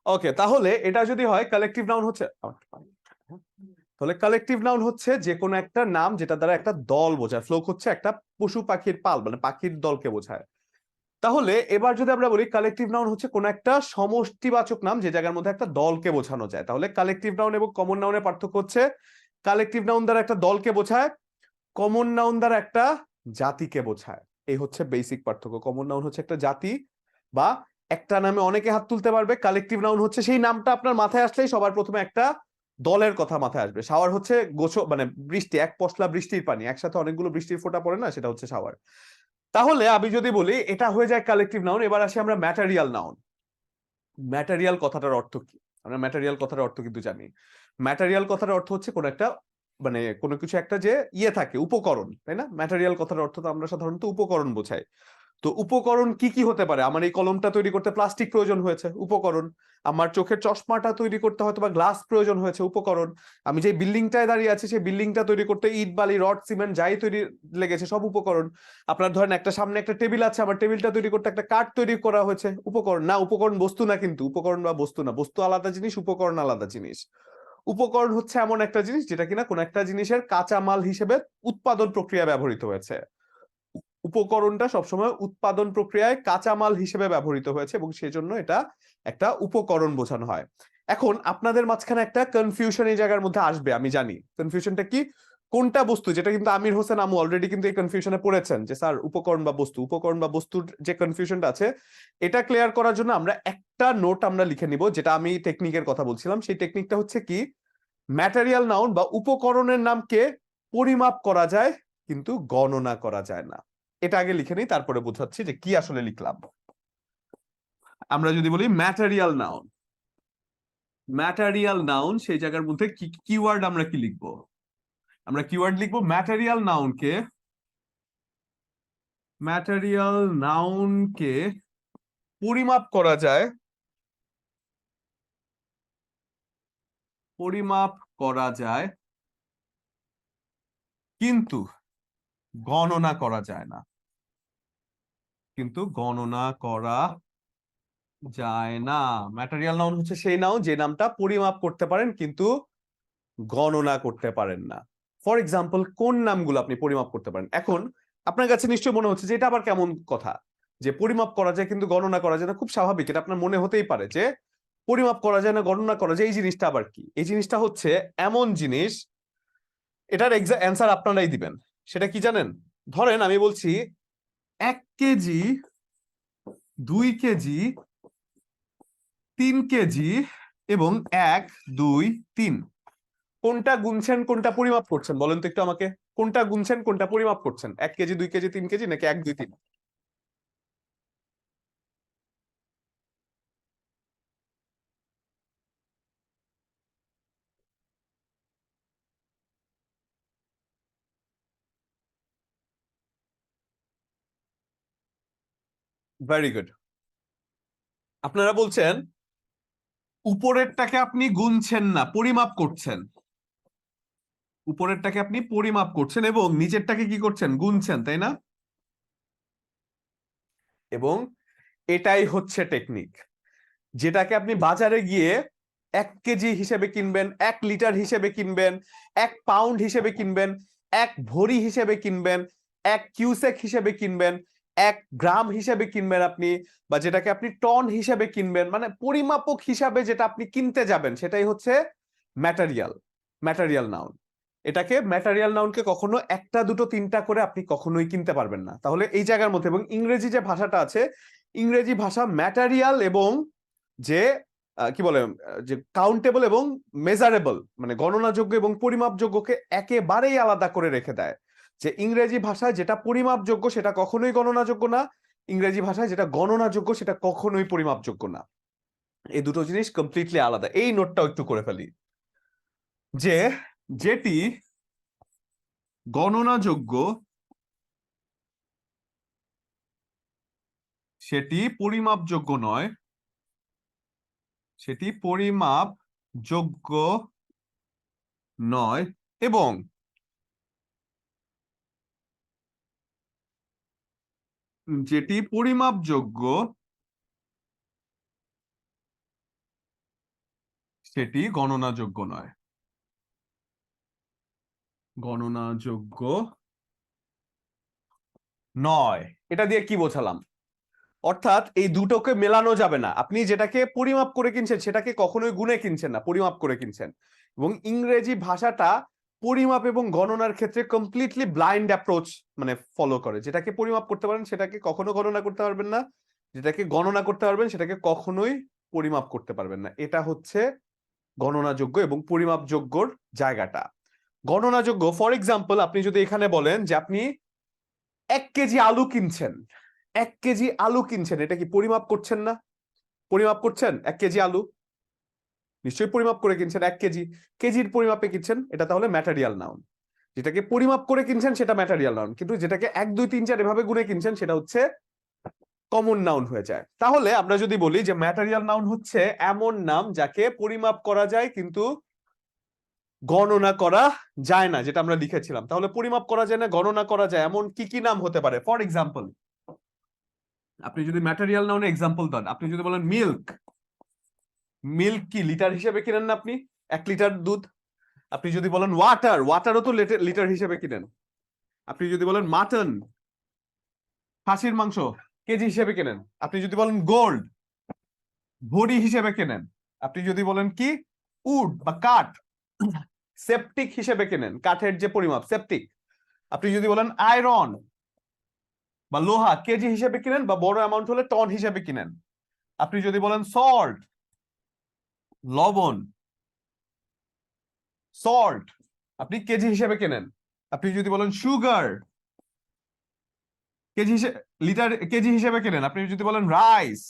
ওকে, তাহলে এটা যদি হয় কালেকটিভ নাউন হচ্ছে, তাহলে কালেকটিভ নাউন হচ্ছে যে কোনো একটা নাম যেটা দ্বারা একটা দল বোঝায়। ফ্লোক হচ্ছে একটা পশু পাখির পাল, মানে পাখির দলকে বোঝায়। তাহলে এবার যদি আমরা বলি কালেকটিভ নাউন হচ্ছে কোন একটা সমষ্টিবাচক নাম যে জায়গার মধ্যে একটা দলকে বোঝানো যায়। তাহলে কালেকটিভ নাউন এবং কমন নাউনের পার্থক্য হচ্ছে কালেকটিভ নাউন দ্বারা একটা দলকে বোঝায়, কমন নাউন দ্বারা একটা জাতিকে বোঝায়। এই হচ্ছে বেসিক পার্থক্য। কমন নাউন হচ্ছে একটা জাতি বা একটা নামে অনেকে হাত তুলতে পারবে, কালেকটিভ নাউন হচ্ছে সেই নামটা আপনার মাথায় আসলেই সবার প্রথমে একটা দলের কথা মাথায় আসবে। শাওয়ার হচ্ছে মানে বৃষ্টি, এক পশলা বৃষ্টির পানি, একসাথে অনেকগুলো বৃষ্টির ফোঁটা পড়ে না, সেটা হচ্ছে শাওয়ার। তাহলে আমি যদি বলি এটা হয়ে যায় কালেকটিভ নাউন। এবার আসি আমরা ম্যাটেরিয়াল নাউন। ম্যাটেরিয়াল কথাটার অর্থ কি? আমরা ম্যাটেরিয়াল কথাটার অর্থ কিন্তু জানি। ম্যাটেরিয়াল কথাটার অর্থ হচ্ছে কোন একটা, মানে কোনো কিছু একটা যে ইয়ে থাকে, উপকরণ, তাই না? ম্যাটেরিয়াল কথার অর্থ তো আমরা সাধারণত উপকরণ বোঝাই। তো উপকরণ কি কি হতে পারে? আমার এই কলমটা তৈরি করতে প্লাস্টিক প্রয়োজন হয়েছে, উপকরণ। আমার চোখের চশমাটা তৈরি করতে হয়তো বা গ্লাস প্রয়োজন হয়েছে, উপকরণ। আমি যে বিল্ডিংটায় দাঁড়িয়ে আছি সেই বিল্ডিংটা তৈরি করতে ইট বালি রড সিমেন্ট যাই তৈরি লেগেছে সব উপকরণ। আপনার ধরেন একটা সামনে একটা টেবিল আছে, আমার টেবিলটা তৈরি করতে একটা কাঠ তৈরি করা হয়েছে, উপকরণ। না, উপকরণ বস্তু না, কিন্তু উপকরণ বা বস্তু না, বস্তু আলাদা জিনিস, উপকরণ আলাদা জিনিস। উপকরণ হচ্ছে এমন একটা জিনিস যেটা কিনা কোন একটা জিনিসের কাঁচামাল হিসেবে উৎপাদন প্রক্রিয়া ব্যবহৃত হয়েছে। উপকরণটা সবসময় উৎপাদন প্রক্রিয়ায় কাঁচামাল হিসেবে ব্যবহৃত হয়েছে এবং সেজন্য এটা একটা উপকরণ বোঝানো হয়। এখন আপনাদের মাঝখানে একটা কনফিউশন এই জায়গার মধ্যে আসবে, আমি জানি কনফিউশনটা কি, কোনটা বস্তু, যেটা কিন্তু আমির হোসেন আমু অলরেডি কিন্তু এই কনফিউশনে পড়েছেন যে স্যার উপকরণ বা বস্তু, উপকরণ বা বস্তুর যে কনফিউশনটা আছে এটা ক্লিয়ার করার জন্য আমরা একটা নোট আমরা লিখে নিব, যেটা আমি টেকনিকের কথা বলছিলাম। সেই টেকনিকটা হচ্ছে কি, ম্যাটেরিয়াল নাউন বা উপকরণের নামকে পরিমাপ করা যায় কিন্তু গণনা করা যায় না। এটা আগে লিখে নিই, তারপরে বোঝাচ্ছি যে কি আসলে লিখলাম। আমরা যদি বলি ম্যাটেরিয়াল নাউন, ম্যাটেরিয়াল নাউন সেই জায়গার মধ্যে কি কিওয়ার্ড আমরা কি লিখবো? আমরা কিওয়ার্ড লিখবো ম্যাটেরিয়াল নাউনকে, ম্যাটেরিয়াল নাউনকে পরিমাপ করা যায়, পরিমাপ করা যায় কিন্তু গণনা করা যায় না, কিন্তু গণনা করা যায় না। ম্যাটেরিয়াল নাউন হচ্ছে সেই নাউন যে নামটা পরিমাপ করতে পারেন কিন্তু গণনা করতে পারেন না। ফর এক্সাম্পল, কোন নামগুলো আপনি পরিমাপ করতে পারেন? এখন আপনার কাছে নিশ্চয়ই মনে হচ্ছে যে এটা আবার কেমন কথা, যে পরিমাপ করা যায় কিন্তু গণনা করা যায় না। খুব স্বাভাবিক, এটা আপনার মনে হতেই পারে যে পরিমাপ করা যায় না, গণনা করা যায়, এই জিনিসটা আবার কি? এই জিনিসটা হচ্ছে এমন জিনিস, এটার অ্যান্সার আপনারাই দিবেন। সেটা কি জানেন? ধরেন আমি বলছি 1 কেজি, 2 কেজি, 3 কেজি এবং 1 2 3, কোনটা গুনছেন কোনটা পরিমাপ করছেন বলেন তো একটু আমাকে। কোনটা গুনছেন কোনটা পরিমাপ করছেন? 1 কেজি, 2 কেজি, 3 কেজি, নাকি 1 2 3? Very good. আপনারা বলছেন উপরেরটাকে আপনি গুনছেন না, পরিমাপ করছেন। উপরেরটাকে আপনি পরিমাপ করছেন এবং নিচেরটাকে কি করছেন? গুনছেন, তাই না? এবং এটাই হচ্ছে টেকনিক, যেটাকে আপনি বাজারে গিয়ে 1 কেজি হিসেবে কিনবেন, 1 লিটার হিসেবে কিনবেন, 1 পাউন্ড হিসেবে কিনবেন, 1 ভরি হিসেবে কিনবেন, 1 কিউসেক হিসেবে কিনবেন, 1 গ্রাম হিসেবে কিনবেন আপনি, বা যেটাকে আপনি টন হিসেবে কিনবেন, মানে পরিমাপক হিসাবে যেটা আপনি কিনতে যাবেন সেটাই হচ্ছে ম্যাটেরিয়াল, ম্যাটেরিয়াল নাউন। এটাকে ম্যাটেরিয়াল নাউনকে কখনো একটা দুটো তিনটা করে আপনি কখনোই কিনতে পারবেন না। তাহলে এই জায়গার মধ্যে, এবং ইংরেজি যে ভাষাটা আছে, ইংরেজি ভাষা ম্যাটেরিয়াল এবং যে কি বলে, যে কাউন্টেবল এবং মেজারেবল মানে গণনাযোগ্য এবং পরিমাপযোগ্যকে একেবারেই আলাদা করে রেখে দেয়। যে ইংরেজি ভাষায় যেটা পরিমাপযোগ্য সেটা কখনোই গণনাযোগ্য না, ইংরেজি ভাষায় যেটা গণনাযোগ্য সেটা কখনোই পরিমাপযোগ্য না। এই দুটো জিনিস কমপ্লিটলি আলাদা। এই নোটটাও একটু করে ফেলি, যে যেটি গণনাযোগ্য সেটি পরিমাপযোগ্য নয়, সেটি পরিমাপযোগ্য নয়, এবং যেটি পরিমাপযোগ্য সেটি গণনাযোগ্য নয়, গণনাযোগ্য নয়। এটা দিয়ে কি বোঝালাম? অর্থাৎ এই দুটোকে মেলানো যাবে না। আপনি যেটাকে পরিমাপ করে কিনছেন সেটাকে কখনোই গুণে কিনছেন না, পরিমাপ করে কিনছেন। এবং ইংরেজি ভাষাটা পরিমাপ এবং গণনার ক্ষেত্রে কমপ্লিটলি ব্লাইন্ড অ্যাপ্রোচ মানে ফলো করে। যেটাকে পরিমাপ করতে পারেন সেটাকে কখনো গণনা করতে পারবেন না, যেটাকে গণনা করতে পারবেন সেটাকে কখনোই পরিমাপ করতে পারবেন না। এটা হচ্ছে গণনাযোগ্য এবং পরিমাপযোগ্যর জায়গাটা। গণনাযোগ্য, ফর এক্সাম্পল, আপনি যদি এখানে বলেন যে আপনি 1 কেজি আলু কিনছেন, 1 কেজি আলু কিনছেন, এটা কি পরিমাপ করছেন না? পরিমাপ করছেন 1 কেজি আলু, নিশ্চয়ই পরিমাপ করে কিনছেন। 1 কেজি, কেজির পরিমাপে কিনছেন, এটা তাহলে ম্যাটেরিয়াল নাউন। যেটাকে পরিমাপ করে কিনছেন সেটা ম্যাটেরিয়াল নাউন, কিন্তু যেটাকে 1 2 3 4 এভাবে গুণে কিনছেন সেটা হচ্ছে কমন নাউন হয়ে যায়। তাহলে আমরা যদি বলি যে ম্যাটেরিয়াল নাউন হচ্ছে এমন নাম যাকে পরিমাপ করা যায় কিন্তু গণনা করা যায় না, যেটা আমরা লিখেছিলাম। তাহলে পরিমাপ করা যায় না, গণনা করা যায় এমন কি কি নাম হতে পারে? ফর এক্সাম্পল, আপনি যদি ম্যাটেরিয়াল নাউনে এক্সাম্পল দেন, আপনি যদি বলেন মিল্ক, মিল্ক কি লিটার হিসেবে কিনেন না আপনি? 1 লিটার দুধ। আপনি যদি বলেন ওয়াটার, ওয়াটারও তো লিটার হিসেবে কিনেন। আপনি যদি বলেন মাটন, খাসির মাংস, কেজি হিসেবে কেনেন। আপনি যদি বলেন গোল্ড, ভরি হিসেবে কেনেন। আপনি যদি বলেন কি উড বা কাঠ, সেপটিক হিসেবে কেনেন, কাঠের যে পরিমাপ সেপটিক। আপনি যদি বলেন আয়রন বা লোহা, কেজি হিসেবে কিনেন, বা বড় অ্যামাউন্ট হলে টন হিসেবে কিনেন। আপনি যদি বলেন সল্ট, লবণ, সল্ট, আপনি কেজি হিসেবে কেনেন। আপনি যদি বলেন সুগার, কেজি হিসেবে, লিটার কেজি হিসেবে কেনেন। আপনি যদি বলেন রাইস,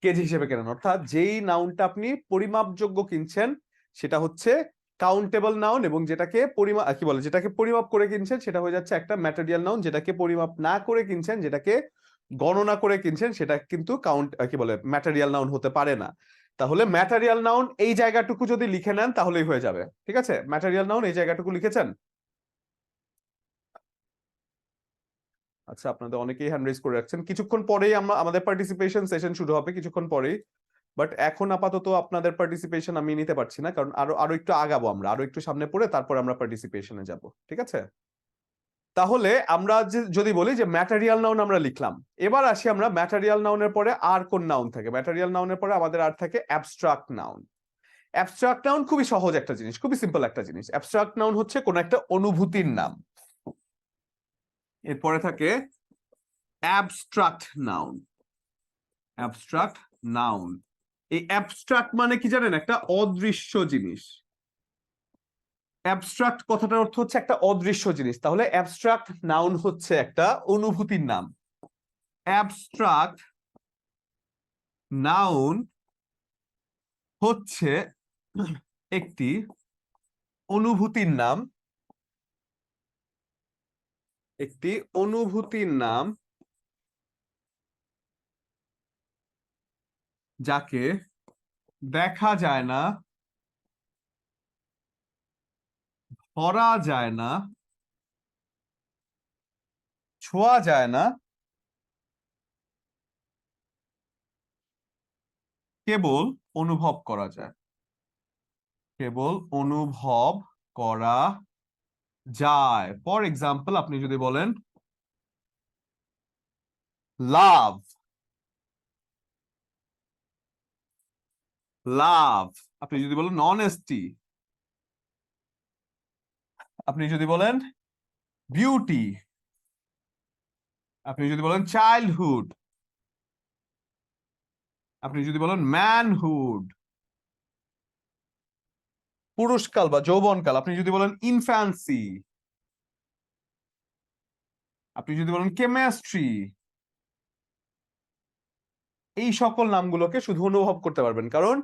কেজি হিসেবে কেনেন। অর্থাৎ যেই নাউনটা আপনি পরিমাপযোগ্য কিনছেন সেটা হচ্ছে কাউন্টেবল নাউন, এবং যেটাকে পরিমাপ কি বলে, যেটাকে পরিমাপ করে কিনছেন সেটা হয়ে যাচ্ছে একটা ম্যাটেরিয়াল নাউন। যেটাকে পরিমাপ না করে কিনছেন, যেটাকে গণনা করে কিনছেন, সেটা কিন্তু কি বলে ম্যাটেরিয়াল নাউন হতে পারে না। তাহলে ম্যাটেরিয়াল নাউন এই জায়গাটুকু যদি লিখে নেন তাহলেই হয়ে যাবে। ঠিক আছে, ম্যাটেরিয়াল নাউন এই জায়গাটুকু লিখেছেন? আচ্ছা, আপনাদের অনেকেই হ্যান্ড রেজ করে রাখছেন। কিছুক্ষণ পরেই আমাদের পার্টিসিপেশন সেশন শুরু হবে, কিছুক্ষণ পরেই। বাট এখন আপাতত আপনাদের পার্টিসিপেশন আমি নিতে পারছি না, কারণ আরো আরো একটু আগাবো, আমরা আরো একটু সামনে পড়ে তারপর আমরা পার্টিসিপেশনে যাব। ঠিক আছে, তাহলে আমরা যদি বলি যে ম্যাটেরিয়াল নাউন আমরা লিখলাম, এবার আসি আমরা ম্যাটেরিয়াল নাউনের পরে আর কোন নাউন থাকে। ম্যাটেরিয়াল নাউনের পরে আমাদের আর থাকে অ্যাবস্ট্রাক্ট নাউন। অ্যাবস্ট্রাক্ট নাউন খুবই সহজ একটা জিনিস, খুবই সিম্পল একটা জিনিস। অ্যাবস্ট্রাক্ট নাউন হচ্ছে কোন একটা অনুভূতির নাম। এরপরে থাকে অ্যাবস্ট্রাক্ট নাউন। অ্যাবস্ট্রাক্ট নাউন, এই অ্যাবস্ট্রাক্ট মানে কি জানেন? একটা অদৃশ্য জিনিস। অ্যাবস্ট্রাক্ট কথাটার অর্থ হচ্ছে একটা অদৃশ্য জিনিস। তাহলে অ্যাবস্ট্রাক্ট নাউন হচ্ছে একটা অনুভূতির নাম। অ্যাবস্ট্রাক্ট নাউন হচ্ছে একটি অনুভূতির নাম, একটি অনুভূতির নাম যাকে দেখা যায় না, ধরা যায় না, ছোঁয়া যায় না, কেবল অনুভব করা যায়। কেবল অনুভব করা যায়। ফর এক্সাম্পল, আপনি যদি বলেন লাভ, লাভ। আপনি যদি বলেন অনেস্টি, আপনি যদি বলেন বিউটি, আপনি যদি বলেন চাইল্ডহুড, আপনি যদি বলেন ম্যানহুড, পুরুষকাল বা যৌবনকাল, আপনি যদি বলেন ইনফ্যান্সি, আপনি যদি বলেন কেমিস্ট্রি, এই সকল নামগুলোকে শুধু অনুভব করতে পারবেন। কারণ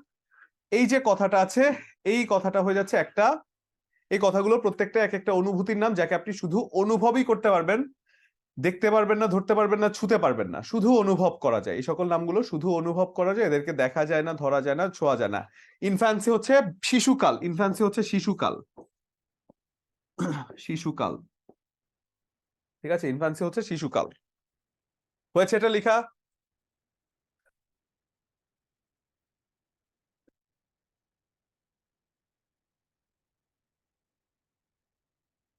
এই যে কথাটা আছে, এই কথাটা হয়ে যাচ্ছে একটা, এই কথাগুলো প্রত্যেকটা এক একটা অনুভূতির নাম, যাকে আপনি শুধু অনুভবই করতে পারবেন। দেখতে পারবেন না, ধরতে পারবেন না, ছুতে পারবেন না, শুধু অনুভব করা যায়। এই সকল নামগুলো শুধু অনুভব করা যায়, এদেরকে দেখা যায় না, ধরা যায় না, ছোঁয়া যায় না। ইনফ্যান্সি হচ্ছে শিশুকাল, ইনফ্যান্সি হচ্ছে শিশুকাল, শিশুকাল। ঠিক আছে, ইনফ্যান্সি হচ্ছে শিশুকাল। হয়েছে এটা লেখা?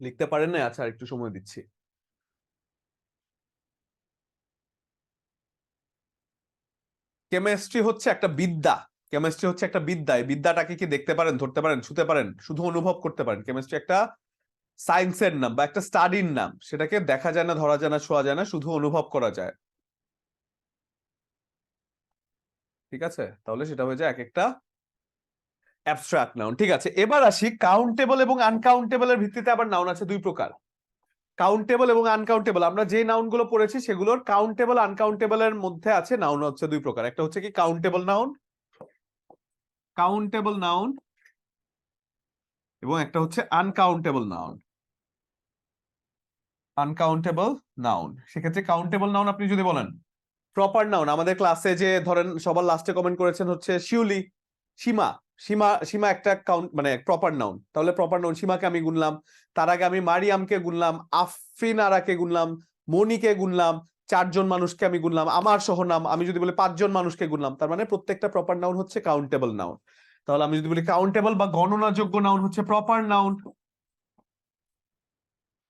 লিখতে পারেন না? আচ্ছা, একটু সময় দিচ্ছি। কেমিস্ট্রি হচ্ছে একটা বিদ্যা, কেমিস্ট্রি হচ্ছে একটা বিদ্যা। এই বিদ্যাটাকে কি দেখতে পারেন, ধরতে পারেন, ছুতে পারেন? শুধু অনুভব করতে পারেন। কেমিস্ট্রি একটা সায়েন্সের নাম বা একটা স্টাডির নাম, সেটাকে দেখা যায় না, ধরা যায় না, ছোঁয়া যায় না, শুধু অনুভব করা যায়। ঠিক আছে, তাহলে সেটা হয়ে যায় এক একটা অ্যাবস্ট্রাক্ট নাউন। ঠিক আছে, এবার আসি কাউন্টেবল এবং আনকাউন্টেবল এর ভিত্তিতে আবার নাউন আছে দুই প্রকার। কাউন্টেবল এবং আনকাউন্টেবল, আমরা যে নাউন গুলো পড়েছি সেগুলোর কাউন্টেবল আনকাউন্টেবল এর মধ্যে আছে নাউন হচ্ছে দুই প্রকার। একটা হচ্ছে কি কাউন্টেবল নাউন, কাউন্টেবল নাউন, এবং একটা হচ্ছে আনকাউন্টেবল নাউন। আনকাউন্টেবল নাউন, সেক্ষেত্রে কাউন্টেবল নাউন আপনি যদি বলেন। প্রপার নাউন আমাদের ক্লাসে যে ধরেন সবার লাস্টে কমেন্ট করেছেন হচ্ছে শিউলি, সীমা। সীমা সীমা একটা কাউন্ট মানে প্রপার নাউন, তাহলে প্রপার নাউন সীমাকে আমি গুনলাম, তার আগে আমি মারিয়ামকে গুনলাম, আফরিন আরাকে গুনলাম, মনিকে গুনলাম, 4 জন মানুষকে আমি গুনলাম, আমার সহ নাম আমি যদি বলি 5 জন মানুষকে গুনলাম, তার মানে প্রত্যেকটা প্রপার নাউন হচ্ছে কাউন্টেবল নাউন। তাহলে আমি যদি বলি কাউন্টেবল বা গণনাযোগ্য নাউন হচ্ছে প্রপার নাউন,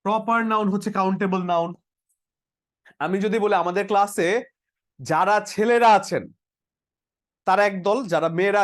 প্রপার নাউন হচ্ছে কাউন্টেবল নাউন। আমি যদি বলি আমাদের ক্লাসে যারা ছেলেরা আছেন তারা একদল, যারা মেয়েরা